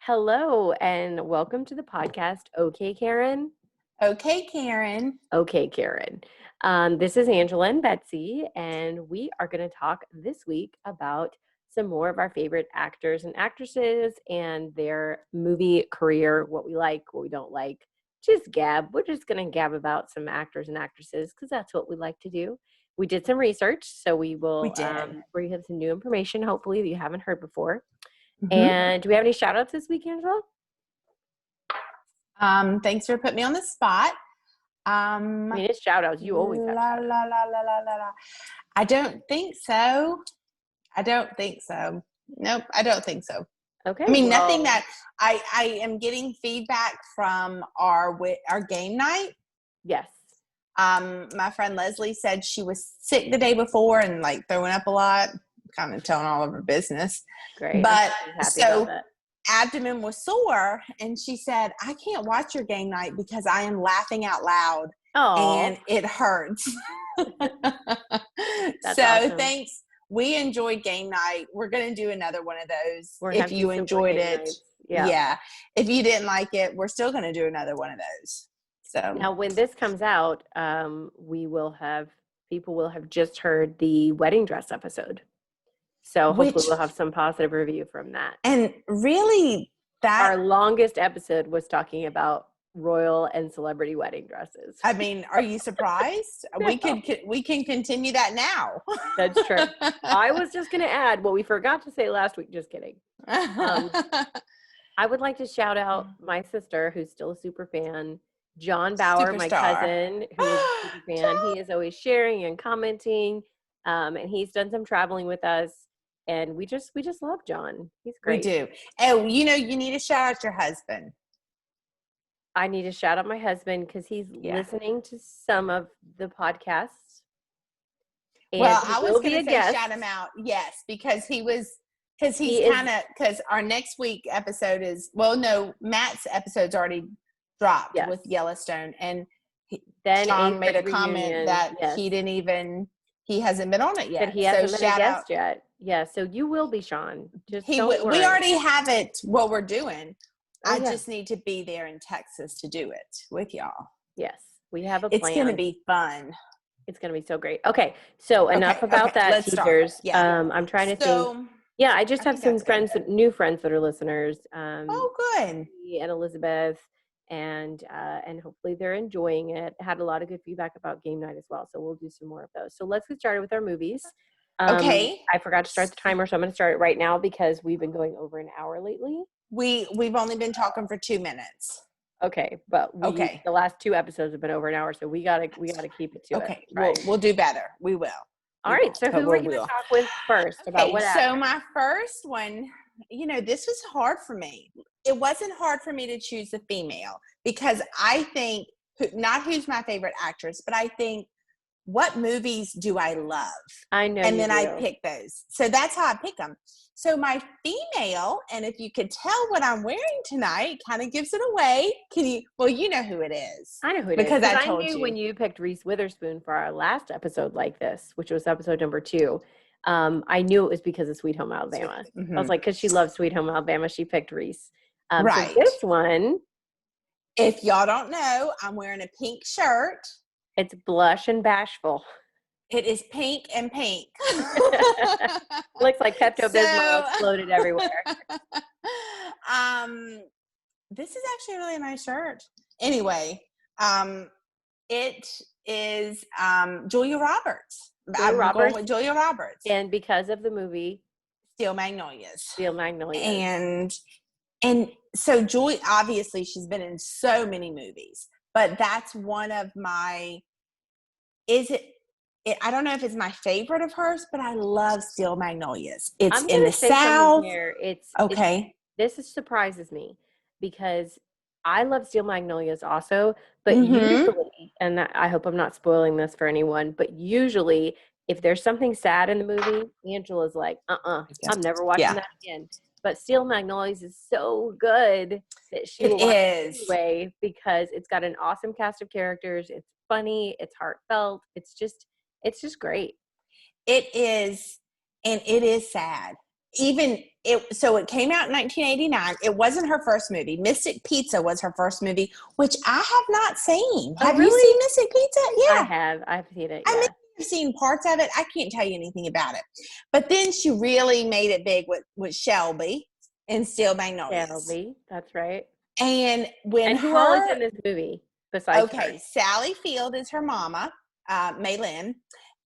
Hello and welcome to the podcast. Okay, Karen. Okay, Karen. Okay, Karen. This is Angela and Betsy, and we are going to talk this week about some more of our favorite actors and actresses and their movie career, what we like, what we don't like. Just gab. We're just going to gab about some actors and actresses because that's what we like to do. We did some research, so we will bring you some new information, hopefully, that you haven't heard before. Mm-hmm. And do we have any shout outs this week, Angela? Thanks for putting me on the spot. I mean, it's shout outs. You always have shout outs. I don't think so. Nope, I don't think so. Okay. I mean, nothing that I am getting feedback from our game night. Yes. My friend Leslie said she was sick the day before and like throwing up a lot, kind of telling all of her business. Great. But so abdomen was sore, and she said, I can't watch your game night because I am laughing out loud. And it hurts. So awesome. Thanks. We enjoyed game night. We're going to do another one of those. If you enjoyed it. Yeah. If you didn't like it, we're still going to do another one of those. So now when this comes out, people will have just heard the wedding dress episode. So hopefully we'll have some positive review from that. And really, our longest episode was talking about royal and celebrity wedding dresses. I mean, are you surprised? No. We can continue that now. That's true. I was just going to add what we forgot to say last week. Just kidding. I would like to shout out my sister, who's still a super fan. John Bauer, my cousin, who is a super fan. He is always sharing and commenting. And he's done some traveling with us. And we just love John. He's great. We do. Oh, you need to shout out your husband. I need to shout out my husband because he's listening to some of the podcasts. And well, I was going to say shout him out. Yes, because our next week episode is, Matt's episode's already dropped with Yellowstone. And then Sean made a comment that he hasn't been on it yet. But he hasn't been a guest yet. Yeah, so you will be, Sean. We already have it, what we're doing. I just need to be there in Texas to do it with y'all. Yes, we have a plan. It's going to be fun. It's going to be so great. Okay, so enough about that, teachers. I'm trying to think. Yeah, I just have some new friends that are listeners. Good. And Elizabeth. And hopefully they're enjoying it. Had a lot of good feedback about game night as well. So we'll do some more of those. So let's get started with our movies. Okay. I forgot to start the timer, so I'm going to start it right now because we've been going over an hour lately. We've only been talking for 2 minutes. Okay, but the last 2 episodes have been over an hour, so we gotta keep it to it. Right? We'll do better. We will. All right. So who are you going to talk with first about what? So my first one, this was hard for me. It wasn't hard for me to choose a female because I think not who's my favorite actress, but I think what movies do I love? I know. And then I pick those. So that's how I pick them. So my female, and if you could tell what I'm wearing tonight, kind of gives it away. You know who it is. I know who it is. Because I told you. When you picked Reese Witherspoon for our last episode like this, which was episode number 2, I knew it was because of Sweet Home Alabama. Mm-hmm. I was like, because she loves Sweet Home Alabama, she picked Reese. Right. So this one. If y'all don't know, I'm wearing a pink shirt. It's Blush and Bashful. It is pink and pink. Looks like Pepto-Bismol exploded everywhere. This is actually a really nice shirt. Anyway, it is Julia Roberts. Going with Julia Roberts. And because of the movie Steel Magnolias. And so Julia, obviously she's been in so many movies, but that's one of my, I don't know if it's my favorite of hers, but I love Steel Magnolias. It's in the South. This surprises me because I love Steel Magnolias also, but usually, and I hope I'm not spoiling this for anyone, but usually if there's something sad in the movie, Angela's like, I'm never watching that again. But Steel Magnolias is so good that she will watch it anyway because it's got an awesome cast of characters. It's funny. It's heartfelt. It's just great. It is, and it is sad. so it came out in 1989. It wasn't her first movie. Mystic Pizza was her first movie, which I have not seen. Oh, Have you seen really? Mystic Pizza? Yeah. I've seen it, I yeah. may have seen parts of it. I can't tell you anything about it. But then she really made it big with Shelby in Steel Magnolias. Shelby, that's right. And when And who all is in this movie besides her? okay, Sally Field is her mama, Maylin.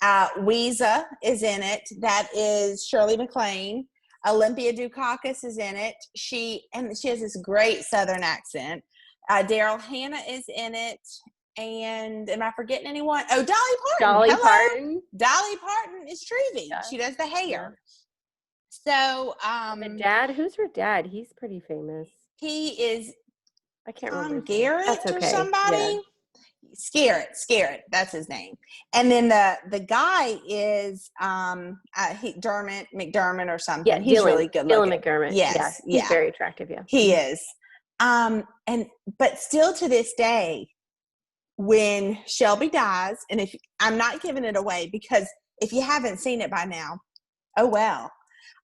Weeza is in it. That is Shirley MacLaine. Olympia Dukakis is in it. She has this great Southern accent. Daryl Hannah is in it. And am I forgetting anyone? Oh, Dolly Parton. Dolly Hello. Parton. Dolly Parton is Truvy. Yeah. She does the hair. Yeah. So The dad, who's her dad? He's pretty famous. he is I can't Tom remember. Garrett That's or okay. somebody. Yeah. Scarrett, that's his name. And then the guy is Dermot McDermott or something. Yeah, he's Dylan, really good Dylan looking. McDermott. Yes, He's very attractive. Yeah, he is. But still to this day, when Shelby dies, and if I'm not giving it away because if you haven't seen it by now, oh well.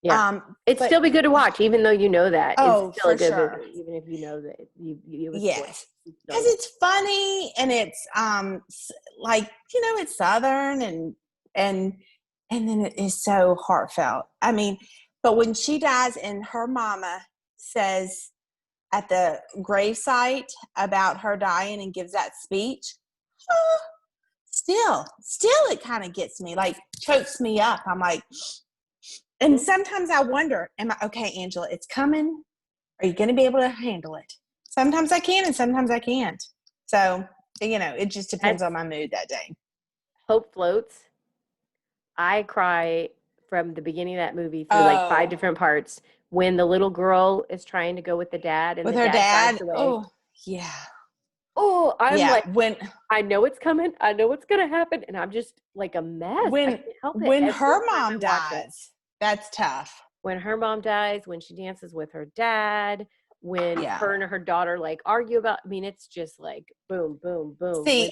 Yeah, it'd still be good to watch, even though you know that. Oh, it's still a good sure. movie, even if you know that you yes, because it's funny and it's like it's Southern and then it is so heartfelt. I mean, but when she dies and her mama says at the gravesite about her dying and gives that speech, oh, still it kind of gets me, like chokes me up. I'm like, and sometimes I wonder, am I okay, Angela, it's coming. Are you going to be able to handle it? Sometimes I can and sometimes I can't. So, it just depends on my mood that day. Hope Floats. I cry from the beginning of that movie through like 5 different parts when the little girl is trying to go with the dad and with the her dad. drives away. Oh, yeah. Oh, I'm like, when I know it's coming. I know what's going to happen. And I'm just like a mess. I can't help it. When Every her time mom dies, that's tough. When her mom dies, when she dances with her dad, when her and her daughter like argue about, I mean, it's just like boom, boom, boom. See,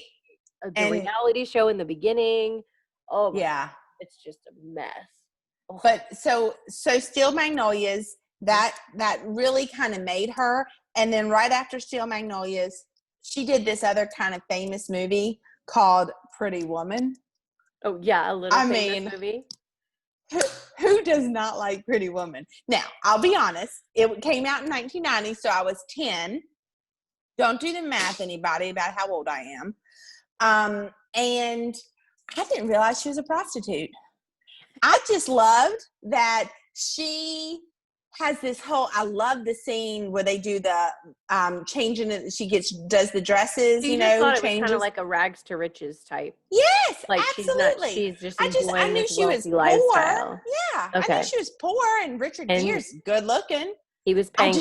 the reality show in the beginning. Oh my God, it's just a mess. Oh. But so Steel Magnolias, that really kind of made her. And then right after Steel Magnolias, she did this other kind of famous movie called Pretty Woman. Oh yeah, a little famous movie. Who does not like Pretty Woman? Now, I'll be honest. It came out in 1990, so I was 10. Don't do the math, anybody, about how old I am. And I didn't realize she was a prostitute. I just loved that she has this whole, I love the scene where they do the changing it. She does the dresses, so you know, thought it was kind of like a rags to riches type. Yes, like absolutely. She's just enjoying I knew this she was poor. Lifestyle. Yeah, okay. I knew she was poor, and Richard Gere's good looking. He was paying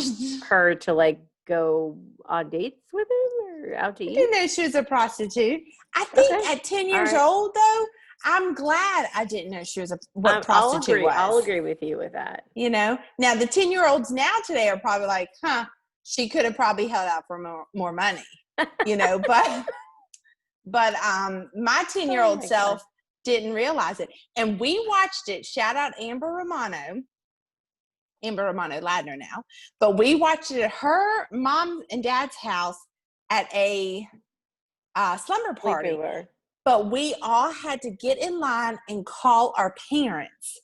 her to like go on dates with him or out to eat. I didn't know she was a prostitute. I think at 10 years old, though, I'm glad I didn't know she was prostitute was. I'll agree with you with that. Now the 10-year-olds now today are probably like, she could have probably held out for more money, but my 10-year-old self didn't realize it. And we watched it. Shout out Amber Romano Ladner now. But we watched it at her mom and dad's house at a slumber party. Sleepover. But we all had to get in line and call our parents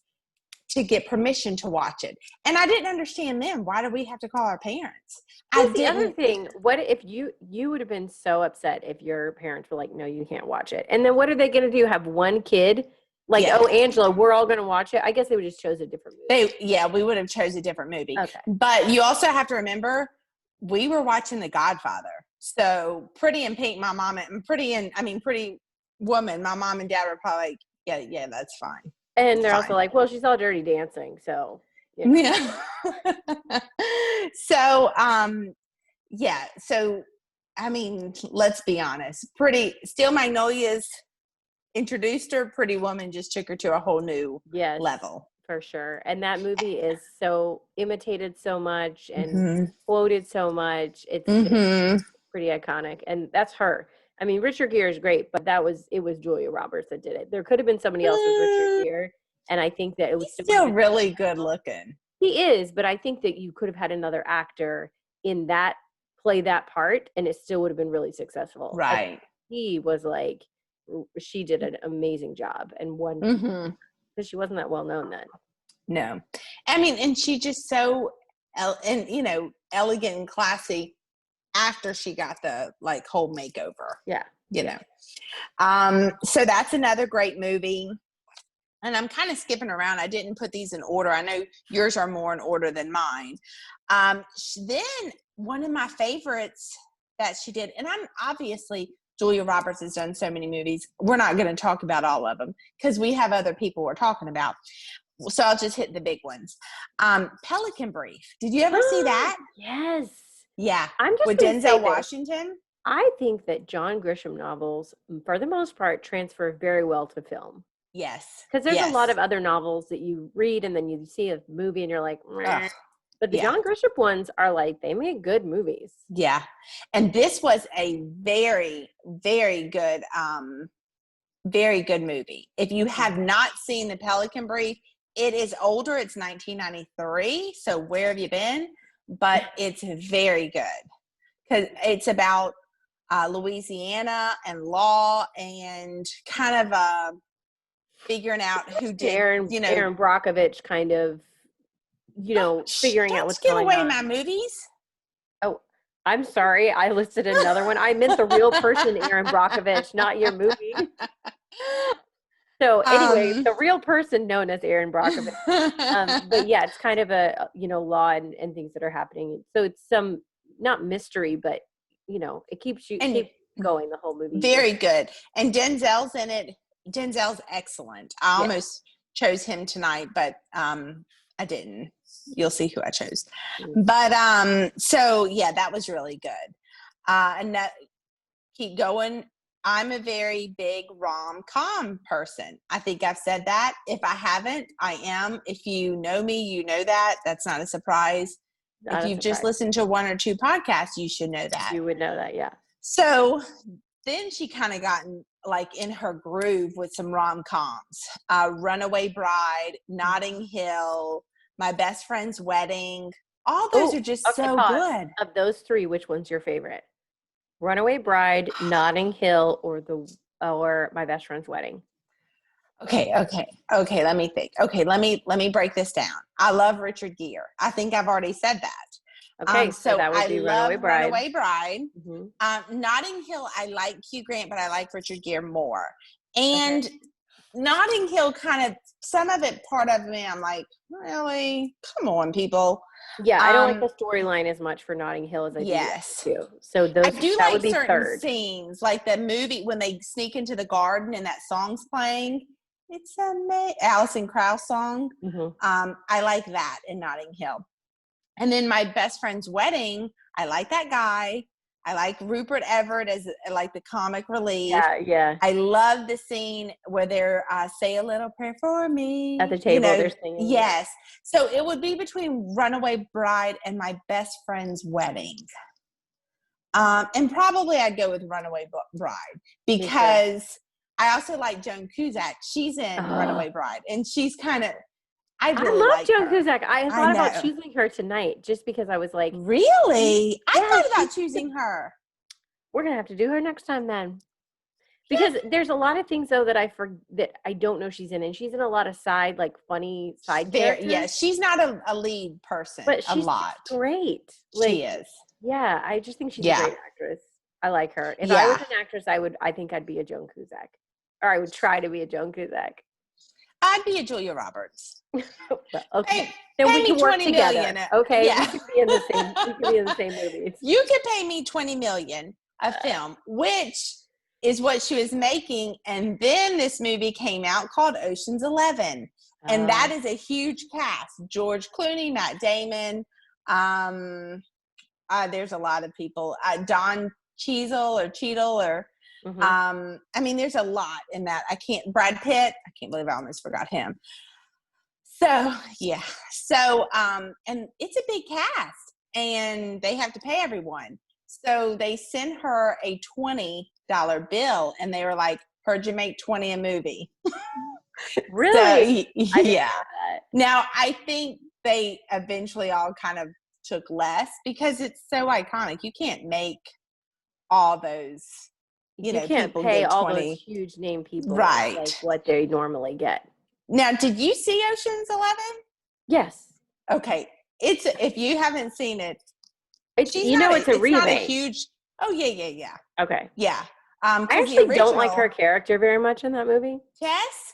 to get permission to watch it. And I didn't understand them. Why do we have to call our parents? The other thing, what if you would have been so upset if your parents were like, no, you can't watch it. And then what are they going to do? Have one kid? Like, oh, Angela, we're all going to watch it. I guess they would just chose a different movie. We would have chose a different movie. Okay. But you also have to remember, we were watching The Godfather. So Pretty Woman, my mom and dad were probably like, yeah, that's fine. And they're also like, well, she's all Dirty Dancing, so. Yeah. So, so, I mean, let's be honest. Steel Magnolias introduced her. Pretty Woman just took her to a whole new level. For sure. And that movie is so imitated so much and quoted so much. It's just pretty iconic. And that's her. I mean, Richard Gere is great, but it was Julia Roberts that did it. There could have been somebody else as Richard Gere, And I think that it was He's still really good looking. he is, but I think that you could have had another actor in that play that part, and it still would have been really successful. And Right. he was like, she did an amazing job, and won Mm-hmm. because she wasn't that well known then. No. I mean, and she just so, elegant and classy after she got the like whole makeover, Yeah. you know. So that's another great movie. And I'm kind of skipping around. I didn't put these in order. I know yours are more in order than mine. Then one of my favorites that she did, and I'm obviously Julia Roberts has done so many movies. We're not going to talk about all of them because we have other people we're talking about. So I'll just hit the big ones. Pelican Brief. Did you ever see that? Yes. Yeah. I'm just With going to say Denzel Washington. I think that John Grisham novels, for the most part, transfer very well to film. Yes. Because there's a Yes. lot of other novels that you read and then you see a movie and you're like, meh. But the yeah. John Grisham ones are like, they make good movies. Yeah. And this was a very, very good movie. If you have not seen The Pelican Brief, it is older. It's 1993. So where have you been? But it's very good because it's about Louisiana and law and kind of figuring out who did, Aaron Brockovich kind of, figuring out what's give going away on. my movies. Oh, I'm sorry. I listed another one. I meant the real person, Aaron Brockovich, not your movie. So anyway, the real person known as Aaron Brockovich. But yeah, it's kind of a, law and things that are happening. So it's some, not mystery, but, it keeps going the whole movie. Very good. And Denzel's in it. Denzel's excellent. I almost chose him tonight, but I didn't. You'll see who I chose. But so yeah, that was really good. And that keep going. I'm a very big rom-com person. I think I've said that. If I haven't, I am. If you know me, you know that. That's not a surprise. If you've just listened to one or two podcasts, you should know that. You would know that, yeah. So then she kind of gotten like in her groove with some rom-coms. Runaway Bride, Notting Hill, My Best Friend's Wedding. All those are just so good. Of those three, which one's your favorite? Runaway Bride, Notting Hill, or My Best Friend's Wedding? Okay. Let me think. Okay, let me break this down. I love Richard Gere. I think I've already said that. Okay, so that would be love Runaway Bride. Mm-hmm. Notting Hill, I like Hugh Grant, but I like Richard Gere more. And Notting Hill, kind of some of it, part of me, I'm like, really? Come on, people. Yeah, I don't like the storyline as much for Notting Hill as I do. So I do that like would be certain third. scenes, like the movie when they sneak into the garden and that song's playing. It's a Alison Krauss song. Mm-hmm. I like that in Notting Hill. And then My Best Friend's Wedding, I like that guy. I like Rupert Everett as like the comic relief. Yeah. I love the scene where they're say a little prayer for me at the table. They're singing. Yes. So it would be between Runaway Bride and My Best Friend's Wedding. And probably I'd go with Runaway Bride because I also like Joan Cusack. She's in Runaway Bride, and she's kind of. I love like Joan Cusack. I thought about choosing her tonight just because I was like, really? I thought about choosing her. We're gonna have to do her next time then, because there's a lot of things though that I don't know she's in, and she's in a lot of funny side characters. Yeah, she's not a lead person, but she's great. She is. Yeah, I just think she's a great actress. I like her. If I was an actress, I think I'd be a Joan Cusack, or I would try to be a Joan Cusack. I'd be a Julia Roberts. Okay, then we can work together. Okay, we could be in the same movies. You could pay me $20 million a film, which is what she was making, and then this movie came out called Ocean's 11, and that is a huge cast: George Clooney, Matt Damon. There's a lot of people. Don Cheadle. Mm-hmm. I mean, there's a lot in that. Brad Pitt, I can't believe I almost forgot him. So, yeah. So, and it's a big cast, and they have to pay everyone. So they sent her a $20 bill, and they were like, heard you make 20 a movie. So Really? I didn't yeah. know that. Now I think they eventually all kind of took less because it's so iconic. You can't make all those, You can't people pay give all those 20. huge name people like Right. what they normally get. Now, did you see Ocean's 11? Yes. Okay. It's if you haven't seen it, It's it's a it's not a remake. huge. Oh yeah, yeah, yeah. Okay. Yeah. I Because the actually don't like her original character very much in that movie. Tess,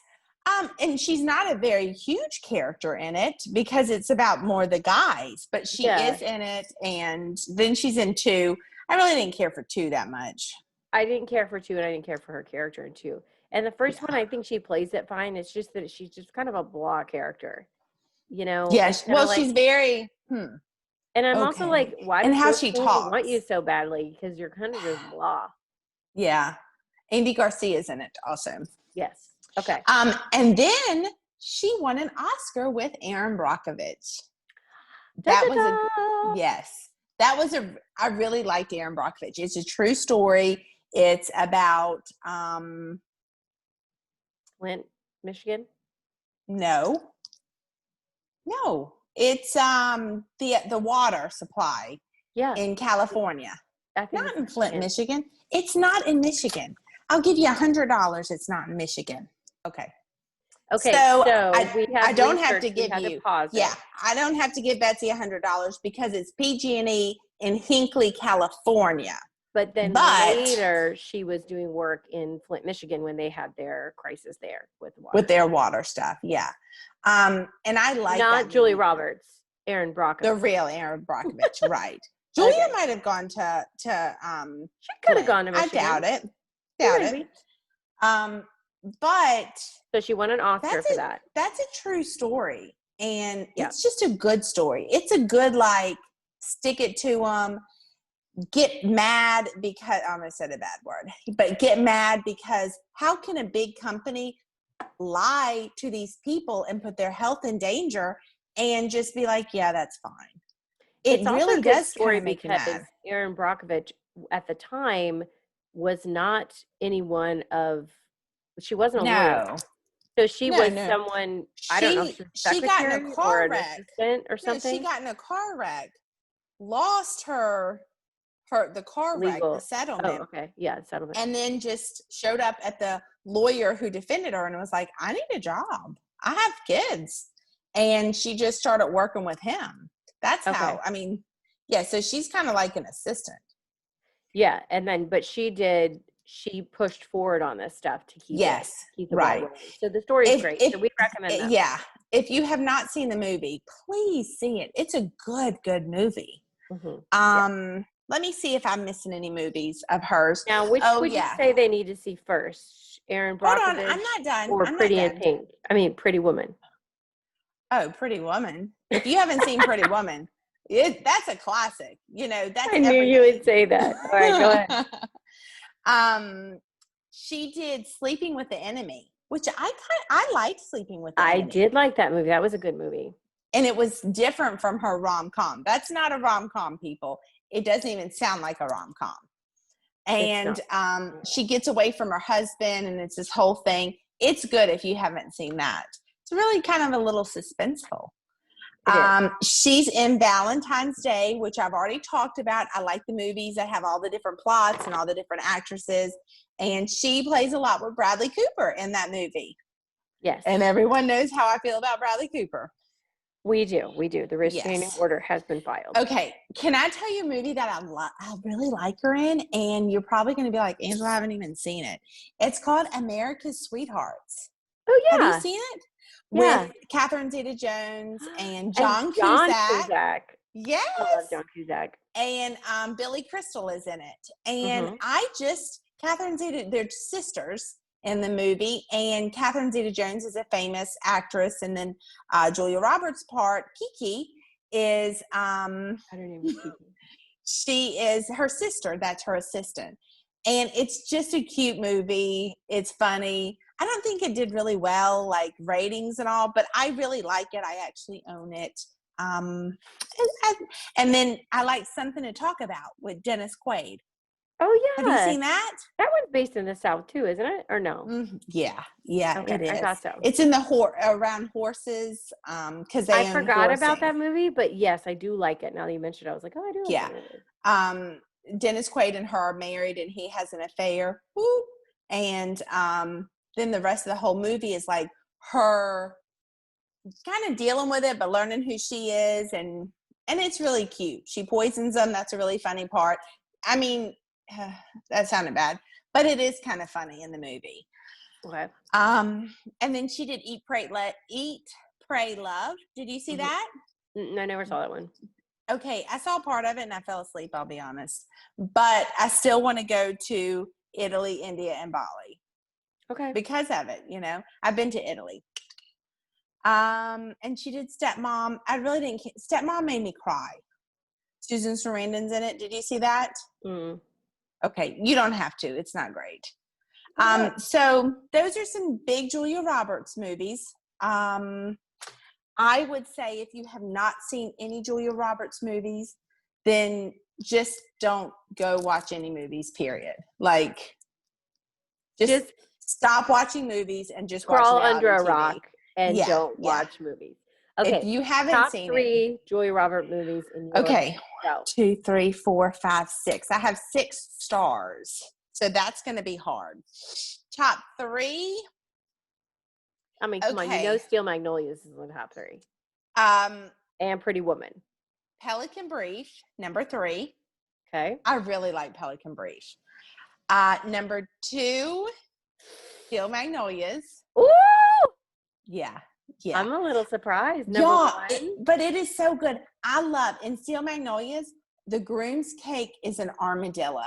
and she's not a very huge character in it because it's about more the guys, but she Yeah. is in it, and then she's in two. I really didn't care for two that much. I didn't care for two and I didn't care for her character in two. And the first one, Yeah. I think she plays it fine. It's just that she's just kind of a blah character. It's Yes. kind of Well, like, she's very and I'm also okay, like, why and does how George she Clooney want you talks. so badly? Because you're kind of just blah. Yeah. Andy Garcia's in it also. Yes. Okay. And then she won an Oscar with Aaron Brockovich. Da, da, That was a da. yes. That was a I really liked Aaron Brockovich. It's a true story. It's about Flint, Michigan. no. No. It's the water supply Yeah. in California. I think Not it's in Flint, Michigan. Michigan. It's not in Michigan. I'll give you $100 it's not in Michigan. Okay. Okay. So So I we I have don't have to research. We give had to you pause yeah, it. I don't have to give Betsy $100 because it's PG&E in Hinckley, California. But then But later, she was doing work in Flint, Michigan when they had their crisis there with with water. their water stuff, yeah. And I like Not that Julie movie. Roberts, Aaron The Brockovich. real Aaron Brockovich, right? Julia Okay. might have gone to She could have Flint. gone to I Michigan. doubt it. Doubt it. Maybe. Um, but So she won an Oscar for that. that's a true story, and Yeah. it's just a good story. It's a good like stick it to them. Get mad because I'm gonna say a bad word, but get mad because how can a big company lie to these people and put their health in danger and just be like, yeah, that's fine. It's It also a really good does kind story of make you mad. because Aaron Brockovich at the time was not anyone of, she wasn't a lawyer. No, So she no, was no. someone, I don't know if she's a She got in a secretary or car an wreck. assistant or No, she something. got in a car wreck, lost the car wreck, the Legal. Oh, settlement, okay. Yeah, settlement. and then just showed up at the lawyer who defended her and was like, I need a job. I have kids. And she just started working with him. That's Okay. how, I mean, yeah, so she's kind of like an assistant. Yeah, and then but she pushed forward on this stuff to Yes, keep the ball right. rolling. So the story is great. If So we recommend that. yeah, if you have not seen the movie, please see it. It's a good movie. Yeah. Let me see if I'm missing any movies of hers. Now, which Oh would you yeah. say they need to see first? Aaron Hold on, I'm Brockovich not done. or I'm not Pretty in done. Pink? I mean, Pretty Woman. Oh, Pretty Woman. If you haven't seen Pretty Woman, that's a classic. That's I knew you would say that. All right, go ahead. She did Sleeping with the Enemy, which I liked Sleeping with the I Enemy. did like that movie. That was a good movie. And it was different from her rom-com. That's not a rom-com, people. It doesn't even sound like a rom-com. And she gets away from her husband, and it's this whole thing. It's good if you haven't seen that. It's really kind of a little suspenseful. She's in Valentine's Day, which I've already talked about. I like the movies that have all the different plots and all the different actresses. And she plays a lot with Bradley Cooper in that movie. Yes. And everyone knows how I feel about Bradley Cooper. We do. The restraining order has been filed. Okay. Can I tell you a movie that I really like her in? And you're probably going to be like, Angela, I haven't even seen it. It's called America's Sweethearts. Oh, yeah. Have you seen it? Yeah. With Catherine Zeta-Jones and John Cusack. Yes. I love John Cusack. And Billy Crystal is in it. And Catherine Zeta, they're sisters in the movie. And Catherine Zeta-Jones is a famous actress. And then Julia Roberts' part, Kiki, is her name is Kiki. She is her sister. That's her assistant. And it's just a cute movie. It's funny. I don't think it did really well, like ratings and all, but I really like it. I actually own it. And then I like Something to Talk About with Dennis Quaid. Oh, Have you yeah. seen that? That one's based in the South too, isn't it? Or no? Yeah, yeah, Okay, it I is. thought so. It's in the around horses, because I they own forgot about horsing. that movie, but yes, I do like it. Now that you mentioned it, I was like, oh, I do like Yeah. that movie. Dennis Quaid and her are married, and he has an affair. Woo! And then the rest of the whole movie is like her kind of dealing with it, but learning who she is, and it's really cute. She poisons them. That's a really funny part. I mean, that sounded bad, but it is kind of funny in the movie. Okay. And then she did Eat, Pray, Love. Did you see Hmm. that? I never saw that one. Okay, I saw part of it and I fell asleep, I'll be honest. But I still want to go to Italy, India, and Bali Okay. because of it, you know. I've been to Italy. And she did Stepmom. I really didn't. Stepmom made me cry. Susan Sarandon's in it. Did you see that? Mm. Okay, you don't have to. It's not great. Okay. So those are some big Julia Roberts movies. I would say if you have not seen any Julia Roberts movies, then just don't go watch any movies, period. Like, just Just stop watching movies and just watch crawl under reality a TV. rock and Yeah, don't yeah. watch movies. If Okay. you haven't Top seen it, 3 Julia Robert movies in your okay. go. 2, 3, 4, 5, 6. I have 6 stars. So that's going to be hard. Top 3. I mean, come on, you know Okay. Steel Magnolias is in the top 3. Um, And Pretty Woman. Pelican Brief, number 3. Okay. I really like Pelican Brief. Number 2, Steel Magnolias. Ooh! Yeah, yeah. I'm a little surprised. Number Yeah, 1. but it is so good. I love in Steel Magnolias, the groom's cake is an armadillo.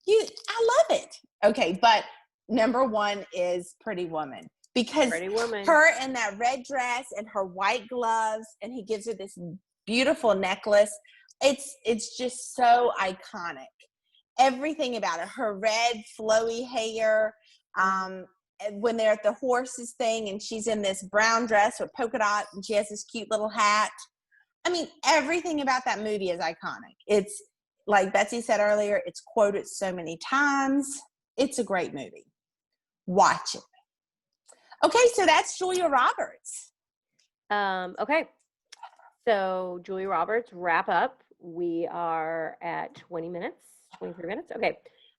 I love it. Okay, but number 1 is Pretty Woman because Pretty Woman. her in that red dress and her white gloves, and he gives her this beautiful necklace. It's just so iconic. Everything about it, her red flowy hair. When they're at the horses thing, and she's in this brown dress with polka dot, and she has this cute little hat. I mean, everything about that movie is iconic. It's like Betsy said earlier, it's quoted so many times. It's a great movie. Watch it. Okay, so that's Julia Roberts. Okay. So Julia Roberts, wrap up. We are at 20 minutes, 23 minutes. Okay.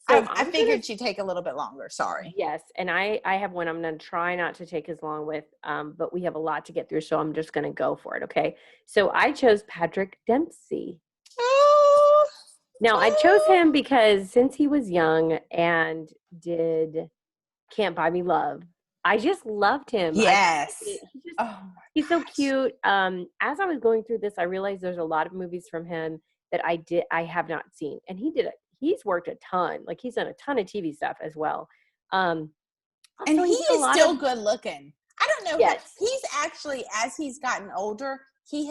So I figured she'd take a little bit longer. Sorry. yes, and I have one I'm going to try not to take as long with, but we have a lot to get through, so I'm just going to go for it, okay? So I chose Patrick Dempsey. Oh, Now, I chose him because since he was young and did Can't Buy Me Love, I just loved him. yes. Oh, he's so cute. As I was going through this, I realized there's a lot of movies from him that I have not seen, and he's worked a ton. Like he's done a ton of TV stuff as well. And Also, he did a is lot still of good looking. I don't know. yes, He's actually, as he's gotten older, he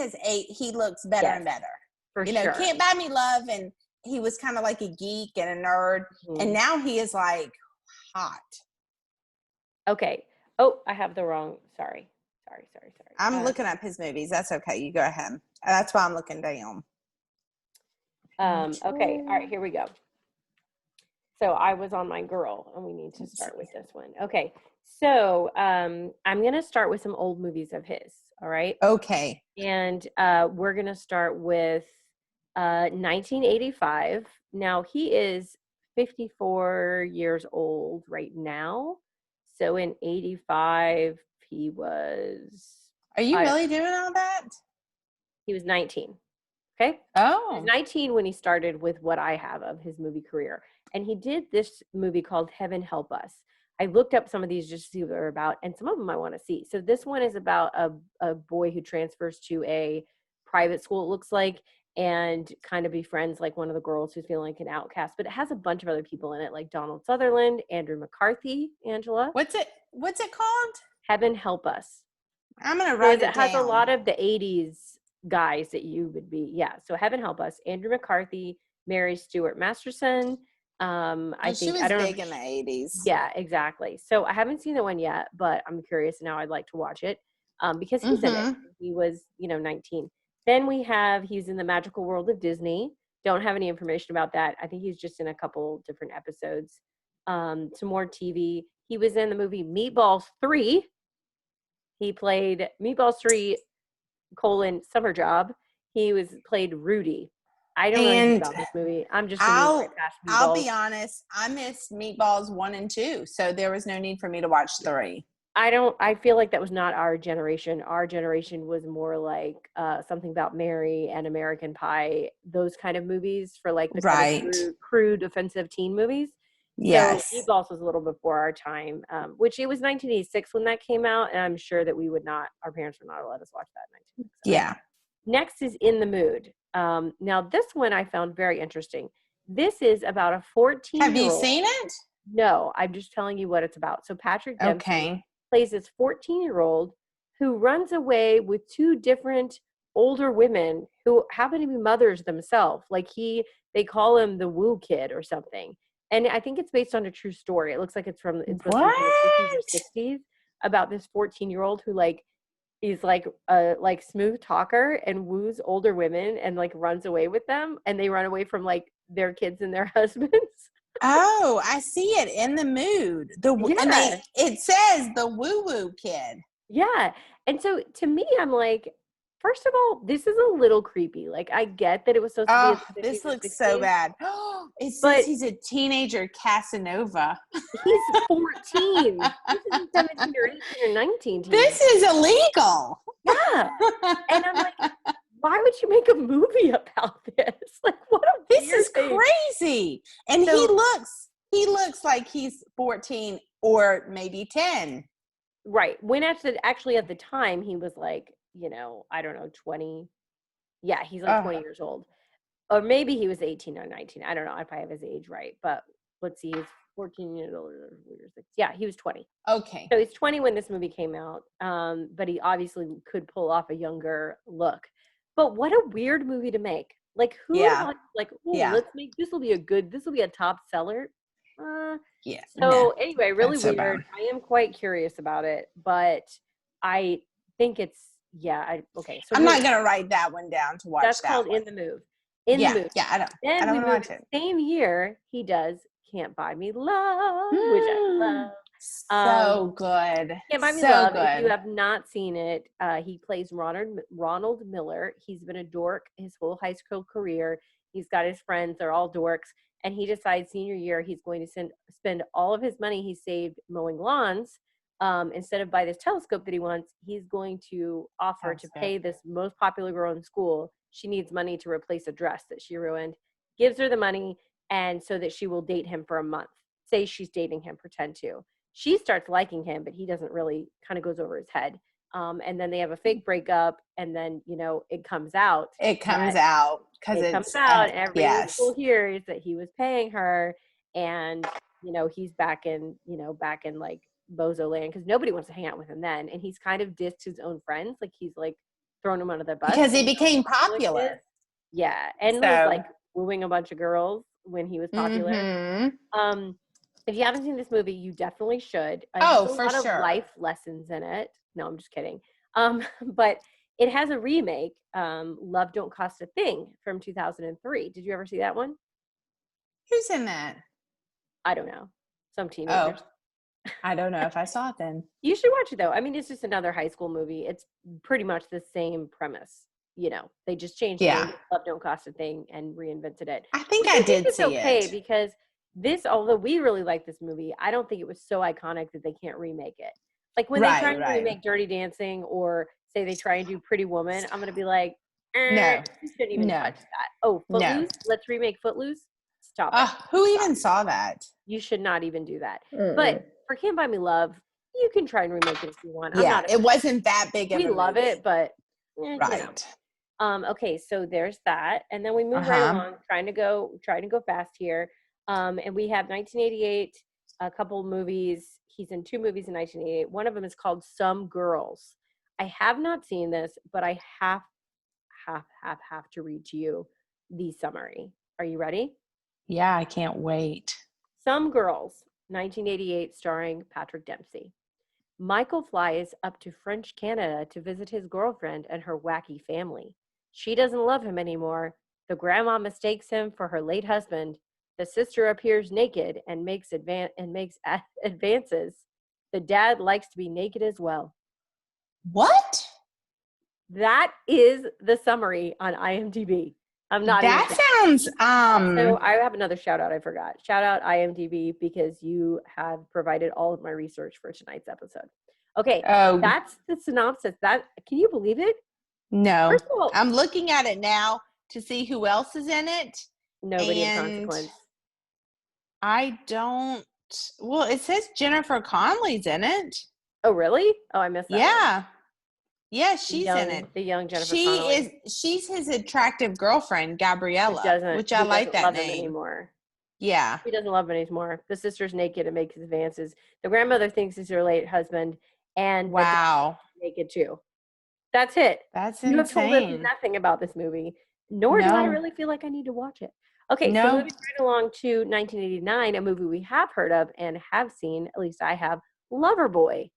looks better yes, and better. for You know, sure. Can't Buy Me Love, and he was kind of like a geek and a nerd, and now he is like hot. Okay. Oh, I have the wrong. Sorry. I'm looking up his movies. That's okay. You go ahead. That's why I'm looking down. Okay. All right. Here we go. So I was on my girl, and we need to start with this one. Okay. So I'm gonna start with some old movies of his. All right. Okay. And we're gonna start with 1985. Now he is 54 years old right now. So in 85, he was. Are you really doing all that? He was 19. Okay. Oh. He was 19 when he started with what I have of his movie career. And he did this movie called Heaven Help Us. I looked up some of these just to see what they're about, and some of them I want to see. So this one is about a boy who transfers to a private school, it looks like, and kind of befriends like one of the girls who's feeling like an outcast. But it has a bunch of other people in it, like Donald Sutherland, Andrew McCarthy, Angela. What's it called? Heaven Help Us. I'm gonna write it down. It has a lot of the 80s guys that you would be. Yeah. So Heaven Help Us, Andrew McCarthy, Mary Stuart Masterson. I think she was I don't big know. in the 80s. Yeah, exactly. So I haven't seen the one yet, but I'm curious now. I'd like to watch it because he's in it. He was, 19. Then he's in The Magical World of Disney, Don't have any information about that. I think he's just in a couple different episodes. Some more TV. He was in the movie Meatballs 3. He played Meatballs 3 : Summer Job. He played Rudy. I don't know anything And about this movie. I'm just gonna move right I'll past I'll Meatballs. be honest, I missed Meatballs 1 and 2, so there was no need for me to watch 3. I feel like that was not our generation. Our generation was more like Something About Mary and American Pie, those kind of movies for like the kind of Right. crude offensive teen movies. So Yes. Meatballs was a little before our time, which it was 1986 when that came out, and I'm sure that our parents would not have let us watch that in 1986. Yeah. Next is In the Mood. Now this one I found very interesting. This is about a 14 Have year you old. seen it? No, I'm just telling you what it's about. So Patrick Dempsey Okay. plays this 14-year-old who runs away with two different older women who happen to be mothers themselves. Like they call him the Woo Kid or something. And I think it's based on a true story. It looks like it's supposed to be from the 50s or What? 60s about this 14-year-old who like is like a like smooth talker and woos older women and like runs away with them, and they run away from like their kids and their husbands. Oh, I see it. In the Mood. And Yeah. it says the Woo Woo Kid. Yeah. And so to me, I'm like, first of all, this is a little creepy. Like, I get that it was supposed to be in Oh, the 50s this or looks so 60s, bad. It says but he's a teenager Casanova. he's 14. This isn't 17 or 18 or 19 This teenage. is illegal. Yeah. And I'm like, why would you make a movie about this? Like, what a This weird is thing. crazy. And So, he looks like he's 14 or maybe 10. right. When actually at the time, he was like, I don't know, 20. Yeah, he's like Oh, 20 years old. Or maybe he was 18 or 19. I don't know if I have his age right, but let's see, he's 14 years old. Yeah, he was 20. okay. So he's 20 when this movie came out, but he obviously could pull off a younger look. But what a weird movie to make. Like, who would Yeah. have like, oh, Yeah. let's make this will be a top seller. Uh, Yeah. No, so anyway, really that's so bad. weird. I am quite curious about it, but I think okay. So I'm not going to write that one down to watch that's that called one. In the Move. In the Yeah. Move. Yeah. I Then don't we want to move watch it. same year he does Can't Buy Me Love, which I love. So good. Can't Buy Me So Love. If you good. have not seen it, he plays Ronald Miller. He's been a dork his whole high school career. He's got his friends; they're all dorks, and he decides senior year he's going to spend all of his money he saved mowing lawns. Instead of buy this telescope that he wants, he's going to offer to Telescope. pay this most popular girl in school. She needs money to replace a dress that she ruined. Gives her the money, and so that she will date him for a month. Say she's dating him, pretend to. She starts liking him, but he doesn't really, kind of goes over his head. And then they have a fake breakup, and then it comes out. It comes out because It comes it's, out, everybody in the yes. school hears that he was paying her, and he's back in like bozo land because nobody wants to hang out with him then, and he's kind of dissed his own friends, like he's like thrown him under the bus Because he and became like this. popular. Yeah, and was So, like wooing a bunch of girls when he was popular. mm-hmm. If you haven't seen this movie, you definitely should. It has Oh, a for lot of sure. life lessons in it. No, I'm just kidding. But it has a remake, Love Don't Cost a Thing from 2003. Did you ever see that one? Who's in that? I don't know. Some Oh, teenagers. I don't know if I saw it then. You should watch it though. I mean, it's just another high school movie. It's pretty much the same premise. They just changed the name Yeah. to Love Don't Cost a Thing and reinvented it. I think Which I I think did is see okay it. because although we really like this movie, I don't think it was so iconic that they can't remake it. Like when they try and Right. remake Dirty Dancing or say they try and do Pretty Woman, I'm gonna be like, No. you shouldn't even No. touch that. Oh, No. Footloose, let's remake Footloose. Stop it. Who even saw that? You should not even do that. Mm-mm. But for Can't Buy Me Love, you can try and remake it if you want. I'm Yeah, not a it fan. wasn't that big of We a love movie. it, but Right. Okay, so there's that, and then we move right Uh-huh. along, trying to go fast here. And we have 1988, a couple movies. He's in two movies in 1988. One of them is called Some Girls. I have not seen this, but I have to read to you the summary. Are you ready? Yeah, I can't wait. Some Girls, 1988, starring Patrick Dempsey. Michael flies up to French Canada to visit his girlfriend and her wacky family. She doesn't love him anymore, The grandma mistakes him for her late husband. The sister appears naked and makes advances. The dad likes to be naked as well. What? That is the summary on IMDb. I'm not even That kidding. sounds Also, I have another shout out I forgot. Shout out IMDb because you have provided all of my research for tonight's episode. Okay, that's the synopsis. Can you believe it? No. First of all, I'm looking at it now to see who else is in it. Nobody of consequence. I don't. Well, it says Jennifer Connelly's in it. Oh, really? Oh, I missed that. Yeah. One. Yeah, she's in it. The young Jennifer Connelly. She's his attractive girlfriend, Gabriella, which I like that name. Him anymore. Yeah. He doesn't love him anymore. The sister's naked and makes advances. The grandmother thinks he's her late husband, and wow, naked too. That's it. That's you insane. have told us nothing about this movie, nor do I really feel like I need to watch it. Okay, so moving right along to 1989, a movie we have heard of and have seen, at least I have, Loverboy.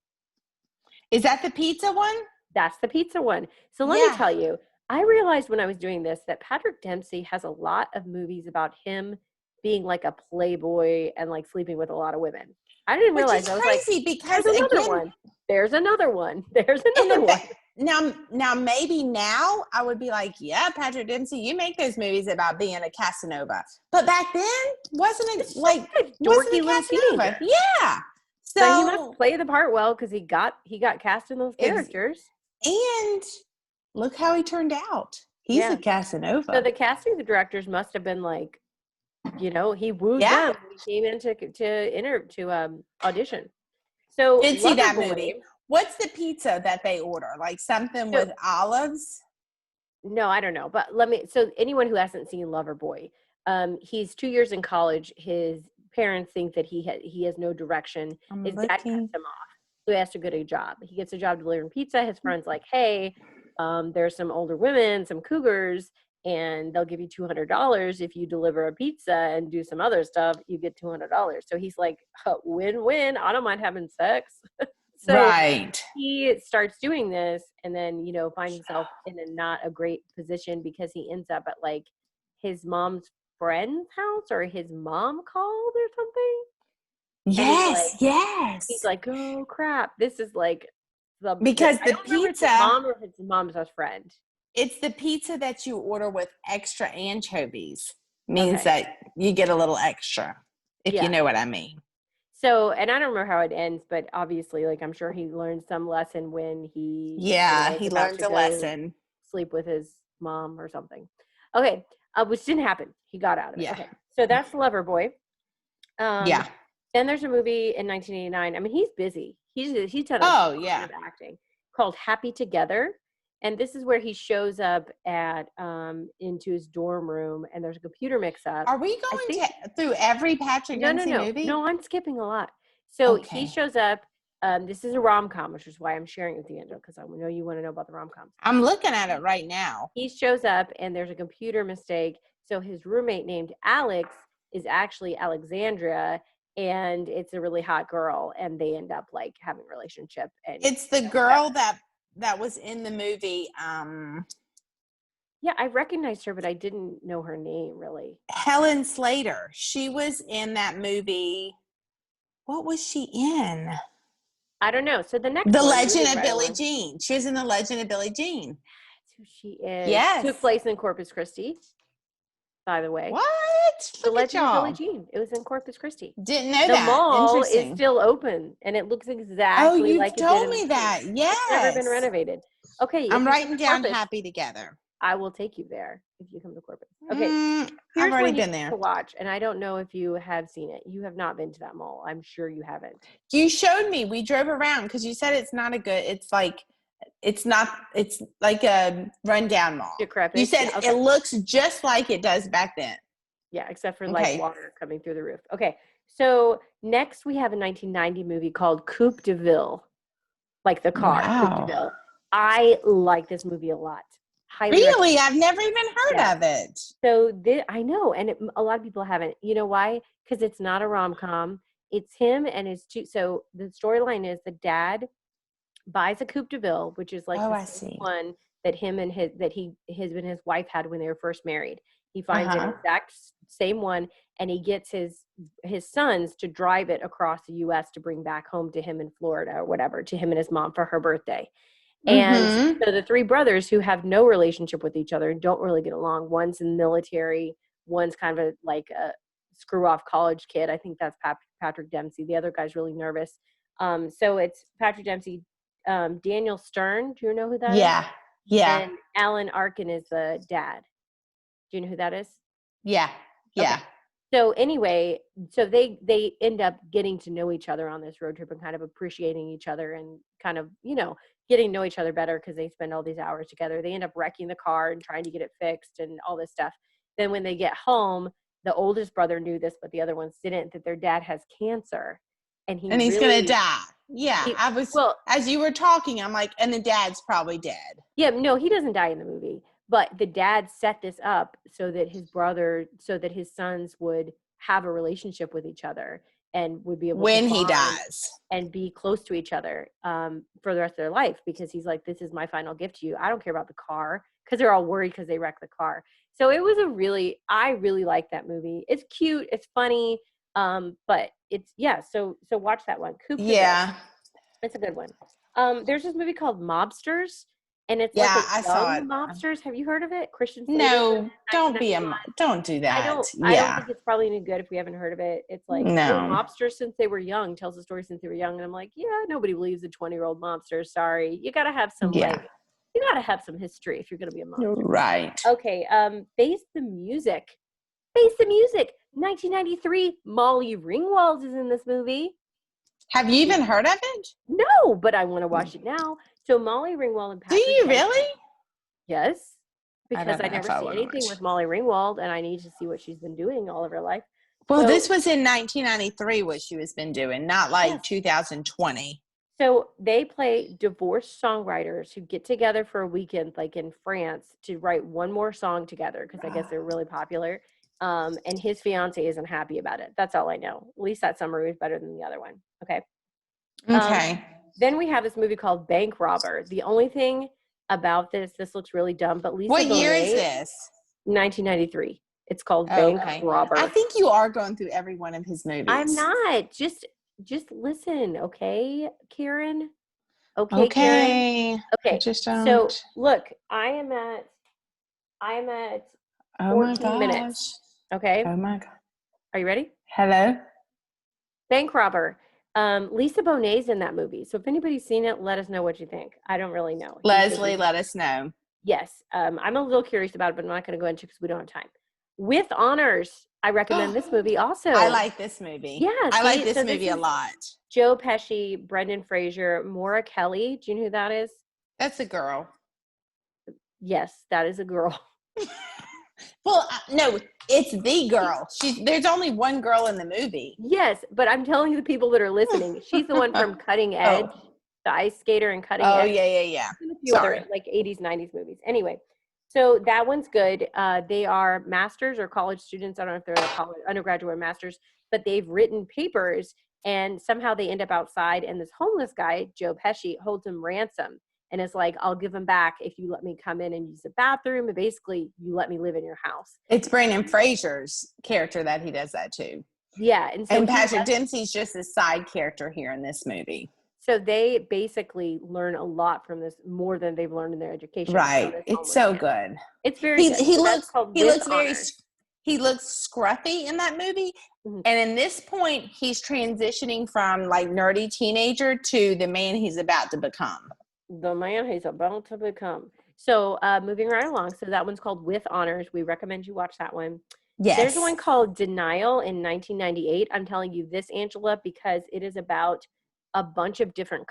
Is that the pizza one? That's the pizza one. So let me tell you, I realized when I was doing this that Patrick Dempsey has a lot of movies about him being like a playboy and like sleeping with a lot of women. I didn't realize. I was crazy like, because there's another one. There's another one. Now maybe now I would be like, yeah, Patrick Dempsey, you make those movies about being a Casanova. But back then, wasn't it like dorky little teenager? Yeah. So he must play the part well because he got cast in those characters. And look how he turned out. He's a Casanova. So the casting directors must have been like, he wooed them when he came in to audition. So did see that movie. What's the pizza that they order? Like something with olives? No, I don't know. But so anyone who hasn't seen Loverboy, he's 2 years in college. His parents think that he has no direction. His dad cuts him off. So he has to get a job. He gets a job delivering pizza. His friend's like, hey, there's some older women, some cougars, and they'll give you $200 if you deliver a pizza and do some other stuff. You get $200. So he's like, win-win. I don't mind having sex. So he starts doing this and then, finds himself in not a great position because he ends up at like his mom's friend's house or his mom called or something. Yes. He's like, oh crap. This is like because the pizza his mom or his mom's best friend. It's the pizza that you order with extra anchovies. Means that you get a little extra, if you know what I mean. So, and I don't remember how it ends, but obviously, like, I'm sure he learned some lesson when he he learned a lesson. Sleep with his mom or something. Okay, which didn't happen. He got out of it. Yeah. Okay, so that's Loverboy. Then there's a movie in 1989. I mean, he's busy. He's done a lot of acting called Happy Together. And this is where he shows up into his dorm room, and there's a computer mix-up. Are we going through every Patrick Dempsey movie? No, I'm skipping a lot. So he shows up. This is a rom-com, which is why I'm sharing it with you, Angela, because I know you want to know about the rom-coms. I'm looking at it right now. He shows up, and there's a computer mistake. So his roommate named Alex is actually Alexandria, and it's a really hot girl, and they end up like having a relationship. And it's the girl that was in the movie. Yeah, I recognized her, but I didn't know her name really. Helen Slater. She was in that movie. What was she in? I don't know. So the next The Legend of Billie Jean. She was in The Legend of Billie Jean. That's who she is. Yes. Took place in Corpus Christi, by the way. What? The Legend of Billie Jean. It was in Corpus Christi. Didn't know that. The mall is still open, and it looks exactly like it did. Oh, you told me that. Yes. It's never been renovated. Okay. I'm writing down Happy Together. I will take you there if you come to Corpus. Okay. I've already been there. To watch, and I don't know if you have seen it. You have not been to that mall. I'm sure you haven't. You showed me. We drove around because you said it's not it's like a rundown mall. Decrepit. You said it looks just like it does back then. Yeah, except for like water coming through the roof. Okay. So next we have a 1990 movie called Coupe de Ville. Like the car, Coupe de Ville. I like this movie a lot. Really? I've never even heard of it. So I know, and a lot of people haven't. You know why? Because it's not a rom-com. It's him and his two. So the storyline is the dad buys a Coupe de Ville, which is like the one that him and his wife had when they were first married. He finds an exact same one, and he gets his sons to drive it across the U.S. to bring back home to him in Florida or whatever, to him and his mom for her birthday. And so the three brothers who have no relationship with each other and don't really get along, one's in the military, one's kind of like a screw off college kid. I think that's Patrick Dempsey. The other guy's really nervous. So it's Patrick Dempsey, Daniel Stern. Do you know who that is? Yeah. And Alan Arkin is the dad. Do you know who that is? Yeah. Okay. So anyway, so they end up getting to know each other on this road trip and kind of appreciating each other and kind of, getting to know each other better because they spend all these hours together. They end up wrecking the car and trying to get it fixed and all this stuff. Then when they get home, the oldest brother knew this, but the other ones didn't, that their dad has cancer. And he's going to die. Yeah. Well, as you were talking, I'm like, and the dad's probably dead. Yeah, no, he doesn't die in the movie. But the dad set this up so that his sons would have a relationship with each other and would be able when to he bond dies and be close to each other for the rest of their life, because he's like, this is my final gift to you. I don't care about the car, because they're all worried because they wrecked the car. So it was I really like that movie. It's cute, it's funny, but it's so watch that one. Yeah, it's a good one. There's this movie called Mobsters. And it's I saw it. Mobsters. Have you heard of it? Christian Slater. No, don't do that. I don't think it's probably any good if we haven't heard of it. It's like mobsters since they were young, tells a story since they were young. And I'm like, yeah, nobody believes a 20-year-old mobster. Sorry. You gotta have some you gotta have some history if you're gonna be a mobster. Right. Okay. Face the Music. 1993. Molly Ringwald is in this movie. Have you even heard of it? No, but I want to watch it now. So Molly Ringwald and Patrick. Do you really? Yes, because I never see anything with Molly Ringwald, and I need to see what she's been doing all of her life. Well, this was in 1993, what she has been doing, not like 2020. So they play divorced songwriters who get together for a weekend, like in France, to write one more song together, because I guess they're really popular. And his fiance isn't happy about it. That's all I know. At least that summary was better than the other one. Okay. Then we have this movie called Bank Robber. The only thing about this looks really dumb, but Lisa What Bonet, year is this? 1993. It's called Bank Robber. I think you are going through every one of his movies. I'm not. Just listen, okay, Karen? Okay, Karen? Okay. I just don't. So, look, I am at 14 minutes. Okay? Oh, my God. Are you ready? Hello? Bank Robber. Lisa Bonet's in that movie. So if anybody's seen it, let us know what you think. I don't really know. Leslie, let us know. Yes. I'm a little curious about it, but I'm not going to go into it because we don't have time. With Honors. I recommend this movie also. I like this movie. Yeah. I like this movie a lot. Joe Pesci, Brendan Fraser, Maura Kelly. Do you know who that is? That's a girl. Yes, that is a girl. Well, no, it's the girl. There's only one girl in the movie. Yes, but I'm telling you, the people that are listening, she's the one from Cutting Edge, the ice skater and Cutting Edge. Oh, yeah. Sorry. Like 80s, 90s movies. Anyway, so that one's good. They are masters or college students. I don't know if they're college, undergraduate or masters, but they've written papers, and somehow they end up outside, and this homeless guy, Joe Pesci, holds him ransom. And it's like, I'll give them back if you let me come in and use the bathroom. And basically, you let me live in your house. It's Brendan Fraser's character that he does that too. Yeah. And Patrick Dempsey's just a side character here in this movie. So they basically learn a lot from this, more than they've learned in their education. Right. It's so good. It's very good. He looks scruffy in that movie. Mm-hmm. And in this point, he's transitioning from like nerdy teenager to the man he's about to become. The man he's about to become. So moving right along. So that one's called With Honors. We recommend you watch that one. Yes. There's one called Denial in 1998. I'm telling you this, Angela, because it is about a bunch of different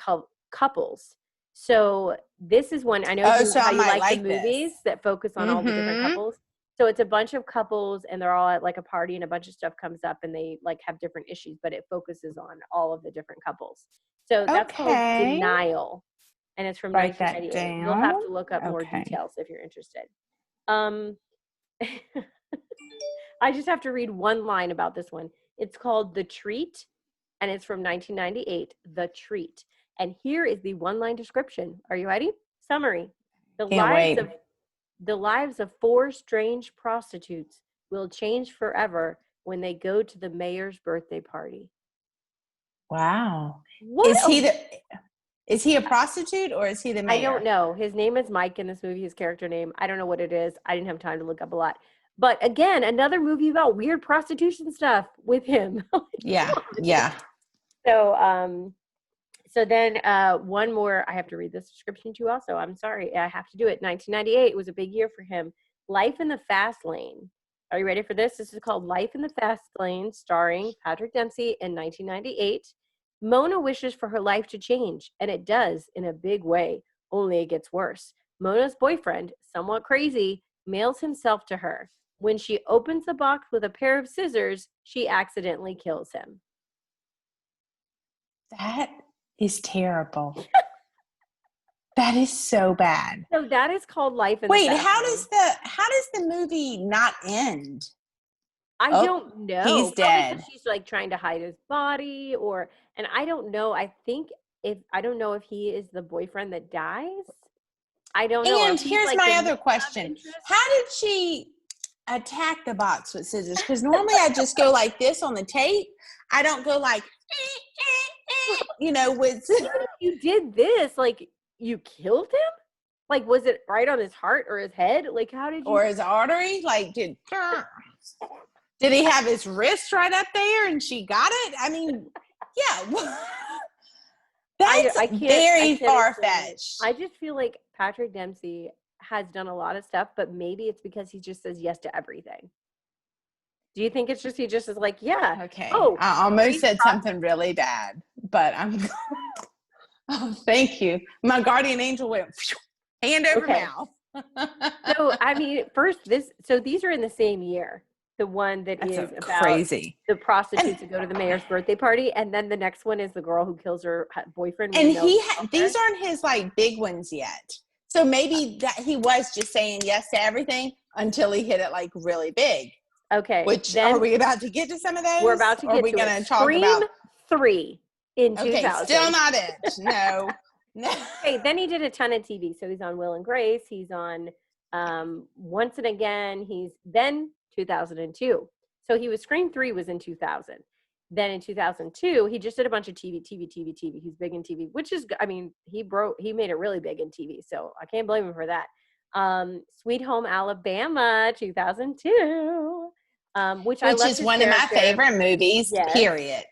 couples. So this is one, I know how you like the movies that focus on all the different couples. So it's a bunch of couples, and they're all at like a party, and a bunch of stuff comes up, and they like have different issues, but it focuses on all of the different couples. So that's called Denial. And it's from 1998. You'll have to look up more details if you're interested. I just have to read one line about this one. It's called The Treat, and it's from 1998, The Treat. And here is the one-line description. Are you ready? Summary. The The lives of 4 strange prostitutes will change forever when they go to the mayor's birthday party. Wow. What Is a he a prostitute or is he the I don't mayor? know. His name is Mike in this movie, his character name. I don't know what it is. I didn't have time to look up a lot. But again, another movie about weird prostitution stuff with him. Yeah. Yeah. So, so then one more, I have to read this description too also. I'm sorry, I have to do it. 1998 was a big year for him. Life in the Fast Lane. Are you ready for this? This is called Life in the Fast Lane, starring Patrick Dempsey in 1998. Mona wishes for her life to change, and it does in a big way, only it gets worse. Mona's boyfriend, somewhat crazy, mails himself to her. When she opens the box with a pair of scissors, she accidentally kills him. That is terrible. That is so bad. So that is called Life in the Wait, Fast Lane. how does the movie not end? I Oh, don't know. he's Probably dead. because she's like trying to hide his body, and I don't know. I don't know if he is the boyfriend that dies. I don't know. Or And if he's here's like the my new other love question. interest. How did she attack the box with scissors? Because normally I just go like this on the tape. I don't go like, with. Even if you did this, like you killed him? Like was it right on his heart or his head? Like how did you? Or his artery. Like, did he have his wrist right up there and she got it? I mean, yeah. That's I can't, very can't far-fetched. I just feel like Patrick Dempsey has done a lot of stuff, but maybe it's because he just says yes to everything. Do you think it's just he just is like, yeah? Okay. Oh, I almost said something really bad, but I'm. Oh, thank you. My guardian angel went hand over mouth. So I mean, so these are in the same year. The one that That's is about crazy. the prostitutes who go to the mayor's birthday party, and then the next one is the girl who kills her boyfriend. And these aren't his like big ones yet. So maybe that he was just saying yes to everything until he hit it like really big. Okay. Which are we about to get to some of those? We're about to get to it. Are we going to talk about 3 in 2000? Okay, still not it. No. No. Okay, then he did a ton of TV. So he's on Will and Grace. He's on Once and Again. He's then 2002. So Scream 3 was in 2000. Then in 2002, he just did a bunch of TV. He's big in TV, which is, I mean, he made it really big in TV. So I can't blame him for that. Sweet Home Alabama, 2002, which is one of my favorite movies, yes. Period.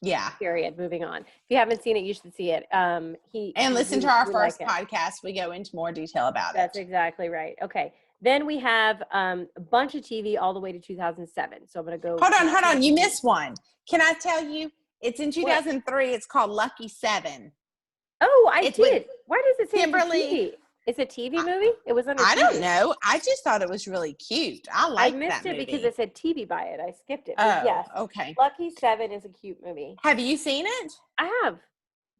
Yeah. Period. Moving on. If you haven't seen it, you should see it. Listen to our first podcast. We go into more detail about That's exactly right. Okay. Then we have a bunch of TV all the way to 2007. So I'm going to go. Hold on. You missed one. Can I tell you? It's in 2003. What? It's called Lucky 7. Oh, I did. Why does it say Kimberly? It's a TV movie? It was on a TV. I don't know. I just thought it was really cute. I missed it because it said TV by it. I skipped it. Oh, yes. Okay. Lucky 7 is a cute movie. Have you seen it? I have.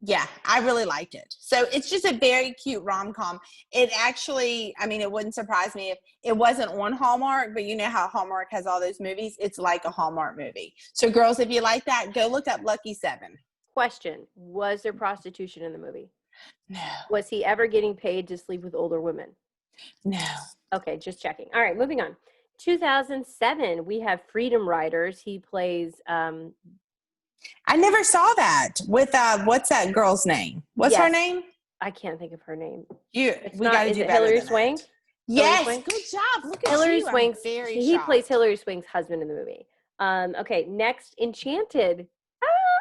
Yeah, I really liked it. So it's just a very cute rom-com. It actually, I mean, it wouldn't surprise me if it wasn't on Hallmark, but you know how Hallmark has all those movies? It's like a Hallmark movie. So girls, if you like that, go look up Lucky 7. Question. Was there prostitution in the movie? No. Was he ever getting paid to sleep with older women? No. Okay, just checking. All right, moving on. 2007, we have Freedom Riders. He plays I never saw that with what's that girl's name? What's her name? I can't think of her name. We got to do better. Hilary Swank? Yes, good job. Look at Hilary Swank. He shocked. plays Hilary Swank's husband in the movie. Okay, next, Enchanted.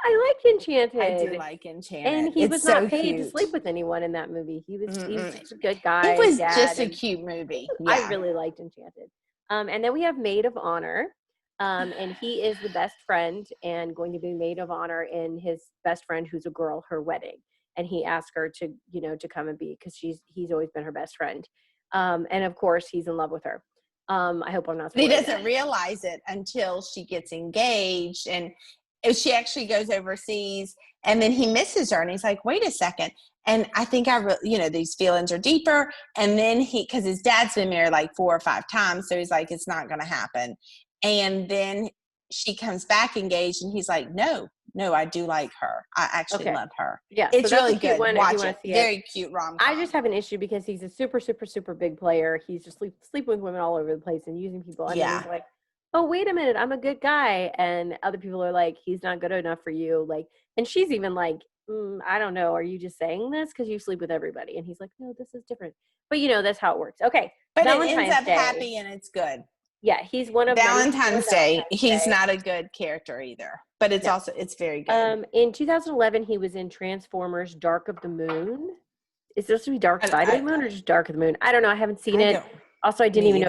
I liked Enchanted. I do like Enchanted. And he was not paid to sleep with anyone in that movie. He was just a good guy. It was just a cute movie. Yeah. I really liked Enchanted. And then we have Maid of Honor. And he is the best friend and going to be maid of honor in his best friend, who's a girl, her wedding. And he asked her to, to come and be, because he's always been her best friend. And of course he's in love with her. I hope I'm not. He doesn't realize it until she gets engaged, and if she actually goes overseas, and then he misses her, and he's like, wait a second. And I think these feelings are deeper. And then because his dad's been married like 4 or 5 times. So he's like, it's not going to happen. And then she comes back engaged, and he's like, no, No, I do like her. I actually Okay. love her. Yeah, so It's that's really a cute good. one if you Watch want it. to see it. Very cute I just rom-com. have an issue because he's a super, super, super big player. He's just sleeping with women all over the place and using people. And then Yeah. he's like, oh, wait a minute, I'm a good guy. And other people are like, he's not good enough for you. Like, and she's even like, I don't know. Are you just saying this because you sleep with everybody? And he's like, no, this is different. But that's how it works. Okay. But it ends Valentine's up Day. happy and it's good. Yeah, he's one of many people in Valentine's Day, Valentine's he's Day. not a good character either. But No. it's very good. In 2011, he was in Transformers: Dark of the Moon. Is this supposed to be Dark Side of the I, Moon or just Dark of the Moon? I don't know. I haven't seen I it. don't, Also, I didn't me even know.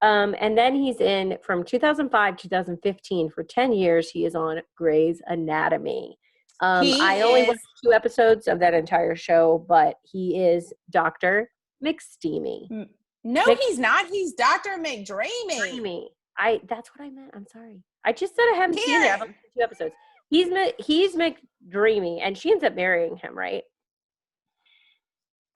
either. And then he's in from 2005, 2015 for 10 years. He is on Grey's Anatomy. He I only is, watched 2 episodes of that entire show, but he is Dr. McSteamy. no, he's not. He's Dr. McDreamy. McDreamy. That's what I meant. I'm sorry. I just said I haven't seen it. I've Karen. only seen 2 episodes. He's McDreamy, and she ends up marrying him, right?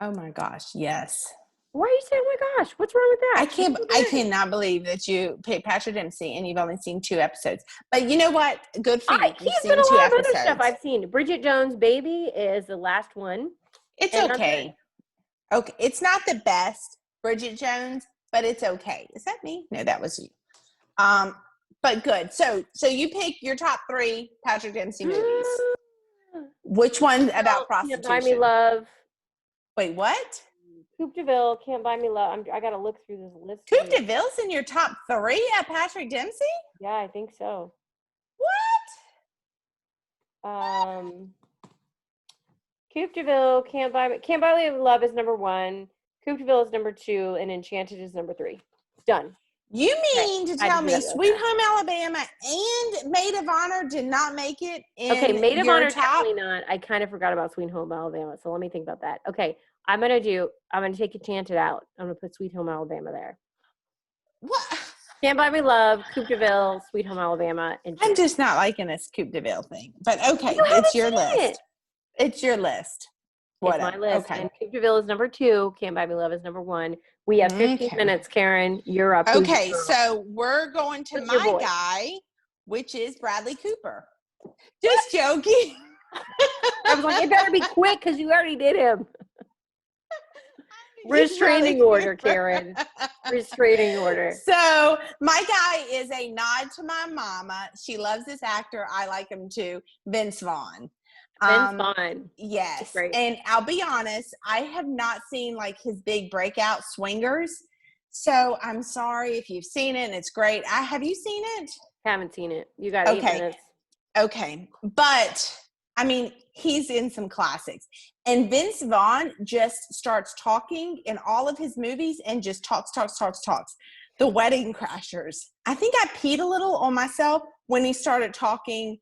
Oh my gosh, yes. Why are you saying, oh my gosh, what's wrong with that? I cannot believe that you picked Patrick Dempsey and you've only seen 2 episodes. But you know what? Good for you. You've He's seen been a 2 lot of other stuff episodes. I've seen. Bridget Jones' Baby is the last one. It's okay. Okay, it's not the best Bridget Jones, but it's okay. Is that me? No, that was you. But good. So you pick your top 3 Patrick Dempsey movies. Which one about prostitution? Can't Buy Me Love. Wait, what? Coupe de Ville, Can't Buy Me Love. I got to look through this list. Coupe de Ville's in your top 3 at Patrick Dempsey? Yeah, I think so. What? Coupe de Ville, Can't Buy Me Love is number 1. Coupe de Ville is number 2, and Enchanted is number 3. Done. You mean to tell me Sweet fast. Home Alabama and Maid of Honor did not make it in Okay, Maid of Honor top? definitely not. I kind of forgot about Sweet Home Alabama, so let me think about that. Okay, I'm gonna take Enchanted out. I'm gonna put Sweet Home Alabama there. What? Can't Buy Me Love, Coupe de Ville, Sweet Home Alabama, and I'm just not liking this Coupe de Ville thing. But okay, it's your list. It's your list. Whatever. It's my list. Okay. And Coupe de Ville is number 2. Can't Buy Me Love is number 1. We have 15 minutes, Karen. You're up. Okay, so we're going to my guy, which is Bradley Cooper. Just joking. I was like, it better be quick because you already did him. Restraining order, Karen. Restraining order. So my guy is a nod to my mama. She loves this actor. I like him too. Vince Vaughn. Vince Vaughn. Yes. And I'll be honest, I have not seen like his big breakout Swingers. So I'm sorry if you've seen it and it's great. Have you seen it? Haven't seen it. You got 8 minutes. Okay. But I mean, he's in some classics. And Vince Vaughn just starts talking in all of his movies and just talks. The Wedding Crashers. I think I peed a little on myself when he started talking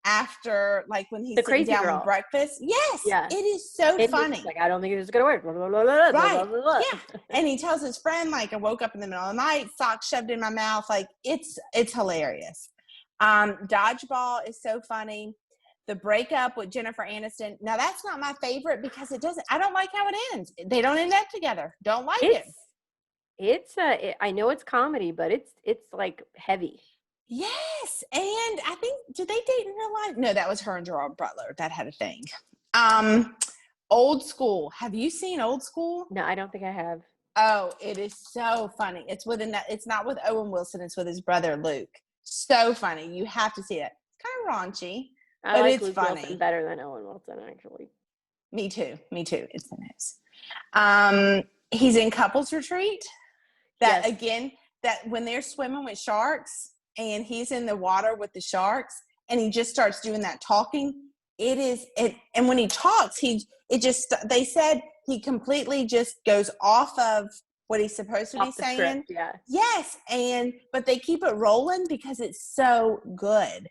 after, like when he's sitting down with breakfast. Yes. Yeah. It is so funny. Like, I don't think it's going to work. Right. Yeah. And he tells his friend, like, I woke up in the middle of the night, socks shoved in my mouth. Like, it's hilarious. Dodgeball is so funny. The breakup with Jennifer Aniston. Now, that's not my favorite because I don't like how it ends. They don't end up together. Don't like it. I know it's comedy, but it's like heavy. Yes. And I think, did they date in real life? No, that was her and Gerard Butler. That had a thing. Old School. Have you seen Old School? No, I don't think I have. Oh, it is so funny. It's not with Owen Wilson. It's with his brother, Luke. So funny. You have to see it. It's kind of raunchy. I like Luke Wilson better than Owen Wilson, actually. Me too. It's the news. He's in Couples Retreat. That when they're swimming with sharks and he's in the water with the sharks and he just starts doing that talking. And when he talks, they said he completely just goes off of what he's supposed to be saying. Script, yeah. Yes. But they keep it rolling because it's so good.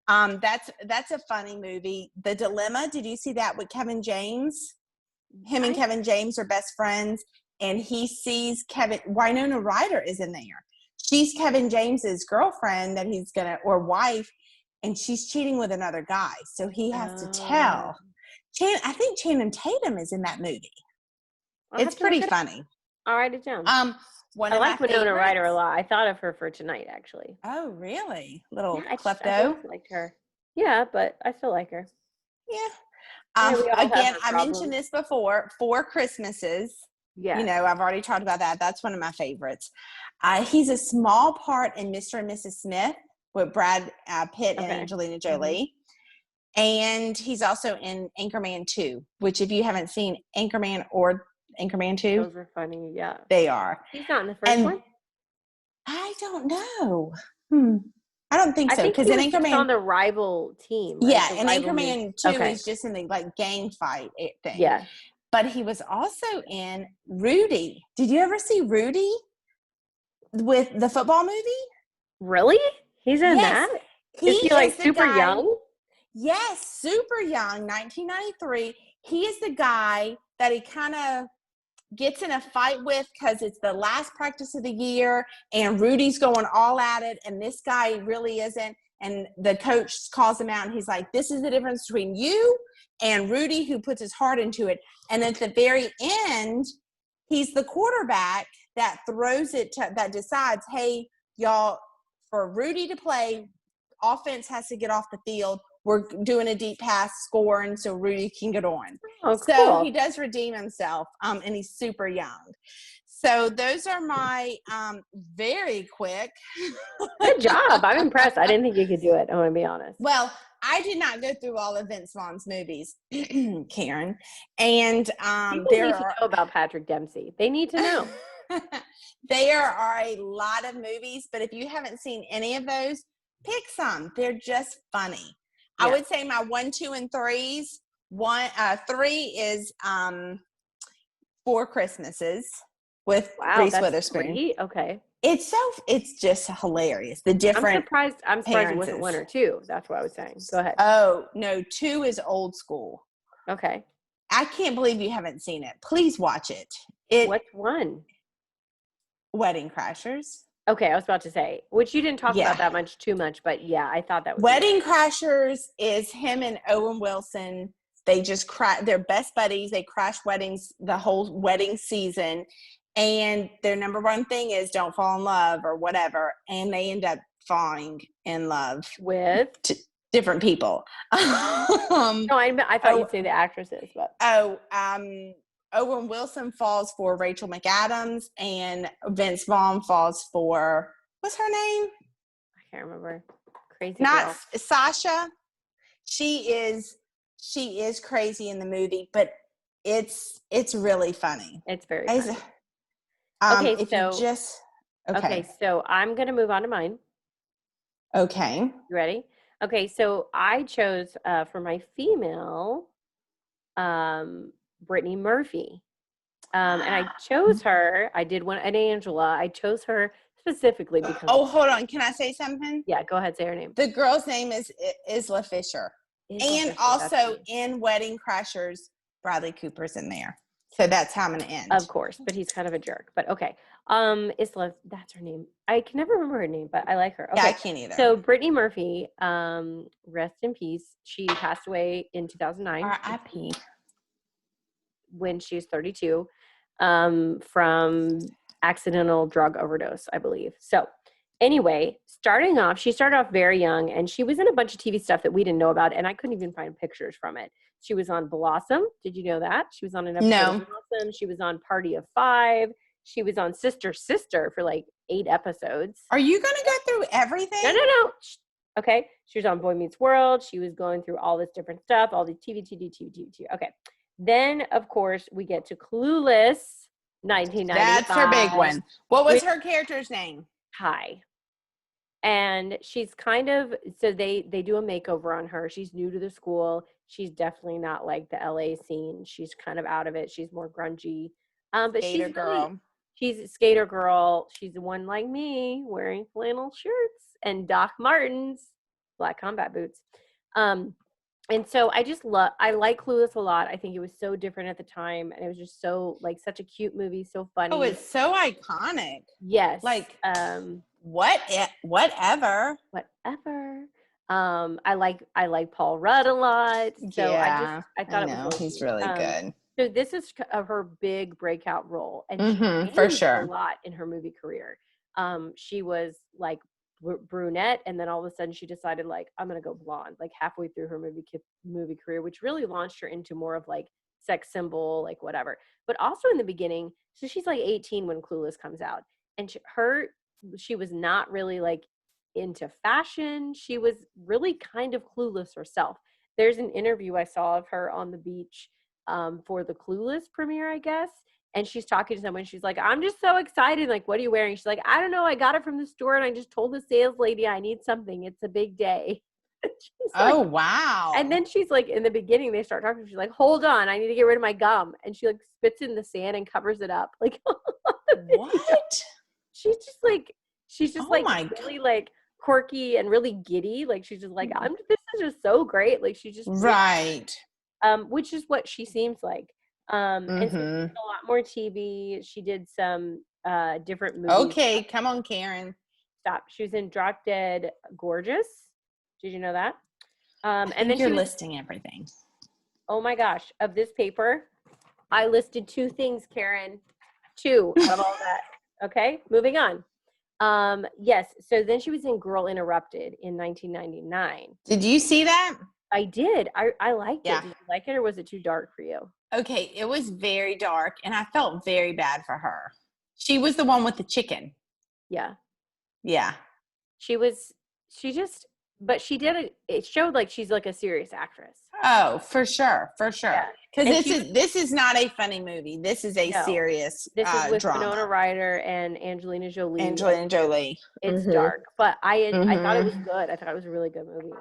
That's a funny movie. The Dilemma. Did you see that with Kevin James? Him and Kevin James are best friends, and he sees Winona Ryder is in there. She's Kevin James's girlfriend or wife, and she's cheating with another guy. So he has to tell. I think Channing Tatum is in that movie. It's pretty funny. I'll write it down. I like Winona Ryder a lot. I thought of her for tonight, actually. Oh, really? Little klepto. I liked her. Yeah, but I still like her. Yeah. Yeah, we all have Again, our I mentioned problems. this before. Four Christmases. Yes. I've already talked about that. That's one of my favorites. He's a small part in Mr. and Mrs. Smith with Brad Pitt and Okay. Angelina Hmm. Jolie. And he's also in Anchorman 2, which if you haven't seen Anchorman or Anchorman 2, Those are funny. Yeah. they are. He's not in the first And one. I don't know. Hmm. I don't think I so. think Because he in was just Anchorman, on the rival team, right? yeah, The in rival news. Anchorman 2, Okay. he's just in the like gang fight thing. Yeah. But he was also in Rudy. Did you ever see Rudy with the football movie? Really? He's in Yes. that? He Is he is like the super guy. young? Yes, super young, 1993. He is the guy that he kind of gets in a fight with because it's the last practice of the year and Rudy's going all at it and this guy really isn't. And the coach calls him out and he's like, this is the difference between you and Rudy, who puts his heart into it. And at the very end, he's the quarterback that throws it to, that decides, hey, y'all, for Rudy to play, offense has to get off the field. We're doing a deep pass score, and so Rudy can get on. Oh, So he cool. does redeem himself, and he's super young. So those are my very quick. Good job. I'm impressed. I didn't think you could do it. I want to be honest. Well, I did not go through all of Vince Vaughn's movies, Karen, and People need there to are know about Patrick Dempsey. They need to know. there are a lot of movies, but if you haven't seen any of those, pick some. They're just funny. I Yeah. would say my 1, 2, and 3s. Three is Four Christmases with Wow, Reese that's Witherspoon. 3. Okay. It's just hilarious. The different I'm surprised it wasn't appearances. 1 or 2. That's what I was saying. Go ahead. Oh no, 2 is old school. Okay. I can't believe you haven't seen it. Please watch it. It What's 1? Wedding Crashers. Okay, I was about to say, which you didn't talk about Yeah. that too much, but yeah, I thought that was Wedding Crashers is him and Owen Wilson. They just they're best buddies. They crash weddings the whole wedding season. And their number one thing is don't fall in love or whatever. And they end up falling in love with. to different people. No, I thought oh, you'd say the actresses, but Owen Wilson falls for Rachel McAdams and Vince Vaughn falls for, what's her name? I can't remember. Crazy Not girl. Sasha. She is crazy in the movie, but it's really funny. It's very funny. If you just Okay, so I'm gonna move on to mine. Okay. You ready? Okay, so I chose for my female, Brittany Murphy. And I chose her. I did one an Angela. I chose her specifically because. Oh, hold on. Can I say something? Yeah, go ahead. Say her name. The girl's name is Isla Fisher, and also in Wedding Crashers, Bradley Cooper's in there. So that's how I'm going to end. Of course, but he's kind of a jerk. But okay, Isla, that's her name. I can never remember her name, but I like her. Okay. Yeah, I can't either. So Brittany Murphy, rest in peace. She passed away in 2009. R.I.P. When she was 32, from accidental drug overdose, I believe. So anyway, she started off very young, and she was in a bunch of TV stuff that we didn't know about, and I couldn't even find pictures from it. She was on Blossom. Did you know that? She was on an episode of Blossom. She was on Party of 5. She was on Sister Sister for like 8 episodes. Are you going to go through everything? No. Okay. She was on Boy Meets World. She was going through all this different stuff, all these TV. Okay. Then, of course, we get to Clueless, 1995. That's her big one. What was her character's name? Kai. And she's kind of, so they do a makeover on her. She's new to the school. She's definitely not like the LA scene. She's kind of out of it. She's more grungy. But Skater girl. She's a skater girl. She's the one like me, wearing flannel shirts and Doc Martens, black combat boots. And so I like Clueless a lot. I think it was so different at the time, and it was just so like such a cute movie, so funny. Oh, it's so iconic. Yes. Like whatever. I like Paul Rudd a lot. So yeah, I thought it was he's really good. So this is her big breakout role, and she for sure a lot in her movie career. She was like brunette, and then all of a sudden she decided like I'm gonna go blonde. Like halfway through her movie career, which really launched her into more of like sex symbol, like whatever. But also in the beginning, so she's like 18 when Clueless comes out, and she was not really like into fashion. She was really kind of clueless herself. There's an interview I saw of her on the beach for the Clueless premiere, I guess. And she's talking to someone. She's like, I'm just so excited. Like, what are you wearing? She's like, I don't know. I got it from the store and I just told the sales lady I need something. It's a big day. She's like, Oh, wow. and then she's like, in the beginning, they start talking. She's like, hold on. I need to get rid of my gum. And she like spits in the sand and covers it up. Like, what? she's just Oh like my really like quirky and really giddy. Like, she's just like, this is just so great. Like, she's just really, Right. which is what she seems like. And so she did a lot more TV. She did some different movies. Okay, come on, Karen. Stop. She was in Drop Dead Gorgeous. Did you know that? And then you're listing everything. Oh my gosh. Of this paper, I listed 2 things, Karen. 2 out of all that. Okay, moving on. Yes. So then she was in Girl Interrupted in 1999. Did you see that? I did. I liked Yeah. it. Did you like it, or was it too dark for you? Okay, it was very dark, and I felt very bad for her. She was the one with the chicken. Yeah. Yeah. But she did it. It showed like she's like a serious actress. Oh, for sure. Yeah. Because this is not a funny movie. This is a serious This is with drama. Winona Ryder and Angelina Jolie. It's Mm-hmm. dark, but I thought it was good. I thought it was a really good movie.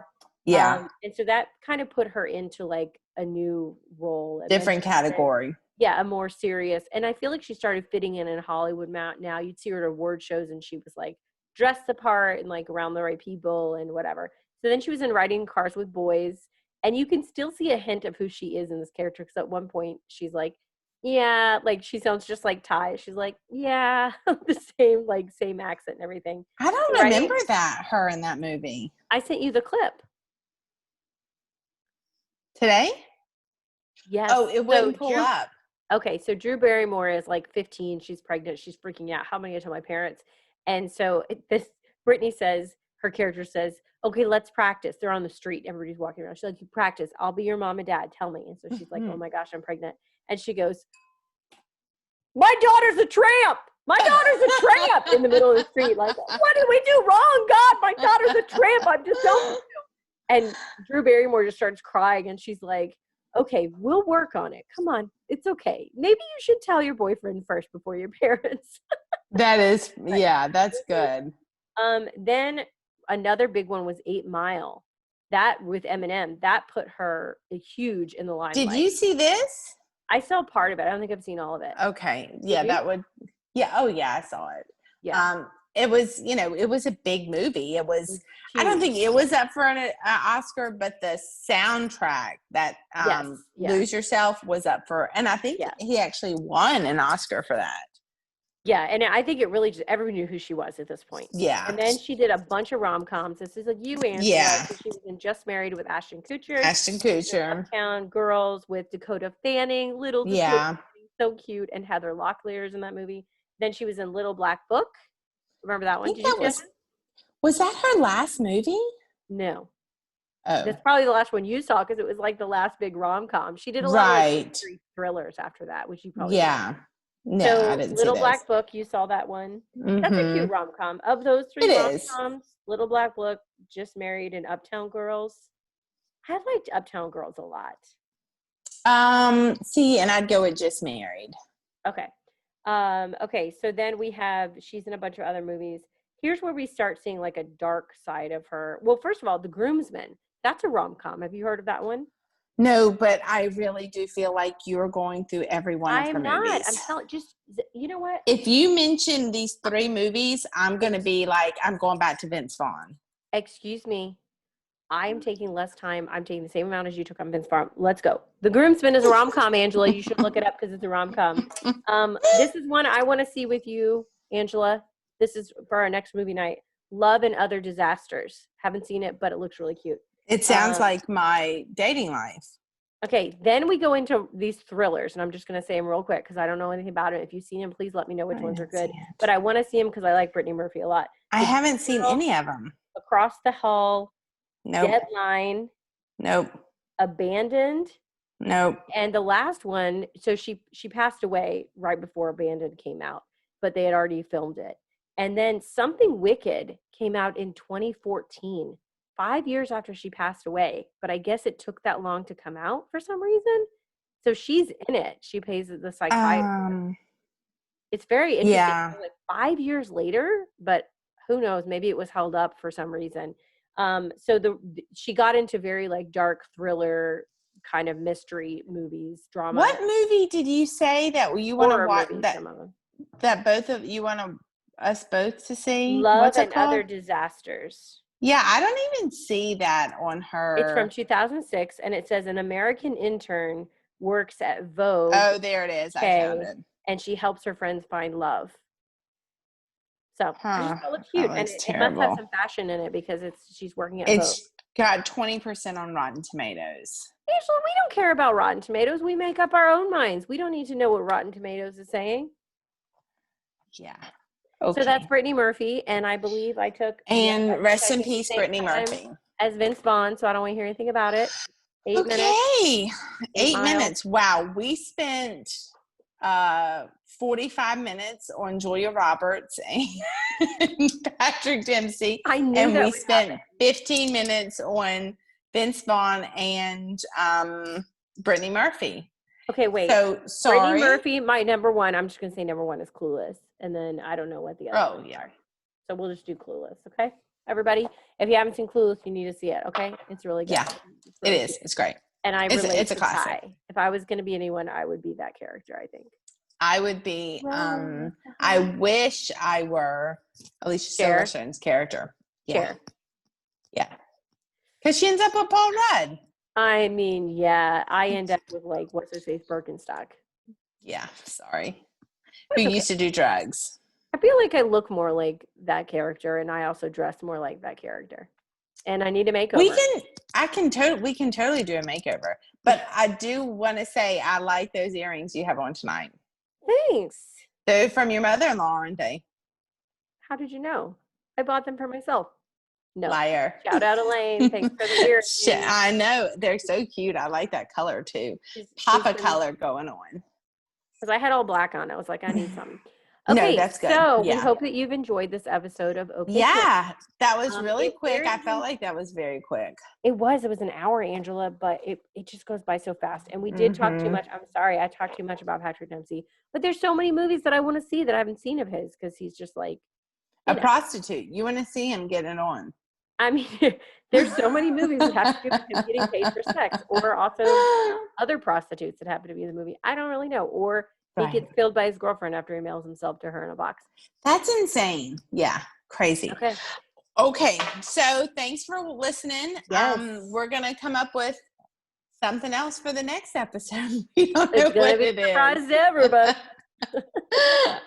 Yeah. And so that kind of put her into like a new role. And different category. Yeah, a more serious. And I feel like she started fitting in Hollywood now. You'd see her at award shows and she was like dressed the part and like around the right people and whatever. So then she was in Riding Cars with Boys. And you can still see a hint of who she is in this character. Because at one point she's like, yeah, like she sounds just like Ty. She's like, yeah, the same accent and everything. I don't remember her in that movie. I sent you the clip. Today? Yes. Oh, it wouldn't pull up. Okay, so Drew Barrymore is like 15. She's pregnant. She's freaking out. How am I going to tell my parents? And so Brittany says, her character says, okay, let's practice. They're on the street. Everybody's walking around. She's like, you practice. I'll be your mom and dad. Tell me. And so she's like, oh my gosh, I'm pregnant. And she goes, my daughter's a tramp. My daughter's a tramp in the middle of the street. Like, what did we do wrong? God, my daughter's a tramp. I'm just telling you. And Drew Barrymore just starts crying. And she's like, okay, we'll work on it. Come on. It's okay. Maybe you should tell your boyfriend first before your parents. That is, yeah, that's good. Then another big one was 8 Mile. That with Eminem, that put her huge in the limelight. Did you see this? I saw part of it. I don't think I've seen all of it. Okay. Yeah, yeah. Oh yeah, I saw it. Yeah. It was, it was a big movie. It was I don't think it was up for an Oscar, but the soundtrack that Lose Yourself was up for, and I think he actually won an Oscar for that. Yeah, and I think it really just everyone knew who she was at this point. Yeah. And then she did a bunch of rom-coms. This is like you, Angela. Yeah. So she was in Just Married with Ashton Kutcher. Uptown Girls with Dakota Fanning. Little Dakota Fanning, so cute. And Heather Locklear's in that movie. Then she was in Little Black Book. Remember that one? Was that her last movie? No. Oh. That's probably the last one you saw because it was like the last big rom-com. She did a lot of like, thrillers after that, which you probably didn't. No, so I didn't Little see Black Book, you saw that one. Mm-hmm. That's a cute rom-com. Of those 3 rom-coms, Little Black Book, Just Married, and Uptown Girls. I liked Uptown Girls a lot. See, and I'd go with Just Married. Okay. Okay, so then she's in a bunch of other movies. Here's where we start seeing like a dark side of her. Well, first of all, The Groomsmen. That's a rom-com. Have you heard of that one? No, but I really do feel like you're going through every one of her movies. I'm telling you know what? If you mention these 3 movies, I'm going to be like, I'm going back to Vince Vaughn. Excuse me. I'm taking less time. I'm taking the same amount as you took on Vince Vaughn. Let's go. The Groomsmen is a rom-com, Angela. You should look it up because it's a rom-com. This is one I want to see with you, Angela. This is for our next movie night. Love and Other Disasters. Haven't seen it, but it looks really cute. It sounds like my dating life. Okay, then we go into these thrillers, and I'm just going to say them real quick because I don't know anything about it. If you've seen them, please let me know which I ones are didn't see good. it. But I want to see them because I like Brittany Murphy a lot. I The Good haven't seen Girl, any of them. Across the Hall, Nope. Deadline, Nope. Abandoned, Nope. and the last one. So she passed away right before Abandoned came out, but they had already filmed it. And then Something Wicked came out in 2014, 5 years after she passed away. But I guess it took that long to come out for some reason. So she's in it. She plays the psychiatrist. It's very interesting. Yeah. Like 5 years later, but who knows? Maybe it was held up for some reason. So she got into very like dark thriller kind of mystery movies, drama, What movie did you say that you want to horror watch movies, some of them. that both of you want us both to see? Love What's it and Other called? Disasters. Yeah, I don't even see that on It's from her. 2006, and it says an American intern works at Vogue, Oh, there it is. I found okay, it. and she helps her friends find love. So I just Huh. thought it looked That cute, and looks it must have terrible. some fashion in it because she's working at Vogue. It's got 20% on Rotten Tomatoes. Usually, we don't care about Rotten Tomatoes. We make up our own minds. We don't need to know what Rotten Tomatoes is saying. Yeah. So that's Okay. Brittany Murphy, and I believe I took. Yes, I And think rest I in took the peace, same Brittany time Murphy. as Vince Vaughn, so I don't want to hear anything about it. 8 minutes, Okay. 8 miles. Minutes. Wow. We spent 45 minutes on Julia Roberts and Patrick Dempsey. I knew And that we would spent happen. 15 minutes on Vince Vaughn and Brittany Murphy. Okay, wait. So Brittany sorry. Murphy, my number one. I'm just gonna say number one is Clueless, and then I don't know what the other Oh, ones yeah. are. So we'll just do Clueless, okay? Everybody, if you haven't seen Clueless, you need to see it, okay? It's really good. Yeah, It's really it is. cute. It's great. And I It's relate a to classic. Ty. If I was gonna be anyone, I would be that character, I think. I would be, I wish I were Alicia Cher. Silverstone's character. Yeah. Cher. Yeah. Because she ends up with Paul Rudd. I mean, yeah, I end up with like what's her face Birkenstock. Yeah, sorry. That's Who okay. used to do drugs. I feel like I look more like that character, and I also dress more like that character. And I need a makeover. We can totally do a makeover. But I do want to say I like those earrings you have on tonight. Thanks. They're from your mother-in-law, aren't they? How did you know? I bought them for myself. No. Liar. Shout out Elaine. Thanks for the earrings. I know. They're so cute. I like that color too. Papa color going on. Because I had all black on. I was like, I need something. No, Okay, that's good. So yeah. we hope that you've enjoyed this episode of OK. Yeah, that was really quick. I felt like that was very quick. It was an hour, Angela, but it just goes by so fast. And we did talk too much. I'm sorry, I talked too much about Patrick Dempsey. But there's so many movies that I want to see that I haven't seen of his because he's just like a prostitute. You want to see him get it on. I mean, there's so many movies that have to do with him getting paid for sex, or also other prostitutes that happen to be in the movie. I don't really know. Or he gets killed by his girlfriend after he mails himself to her in a box. That's insane. Yeah, crazy. Okay, so thanks for listening. Yes. We're going to come up with something else for the next episode. We don't know it's going to be a surprise to everybody.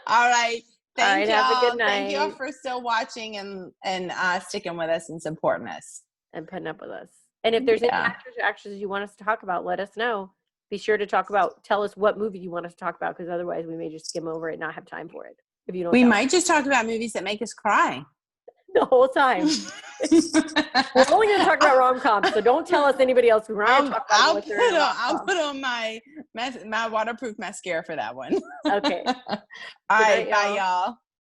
All right. Thank y'all. Have a good night. Thank y'all for still watching and sticking with us and supporting us. And putting up with us. And if there's any actors or actresses you want us to talk about, let us know. Be sure to tell us what movie you want us to talk about, because otherwise we may just skim over it and not have time for it. If you don't, we might just talk about movies that make us cry the whole time. We're only going to talk about rom-coms, so don't tell us anybody else. I'll put on my waterproof mascara for that one. Okay. All right, bye y'all.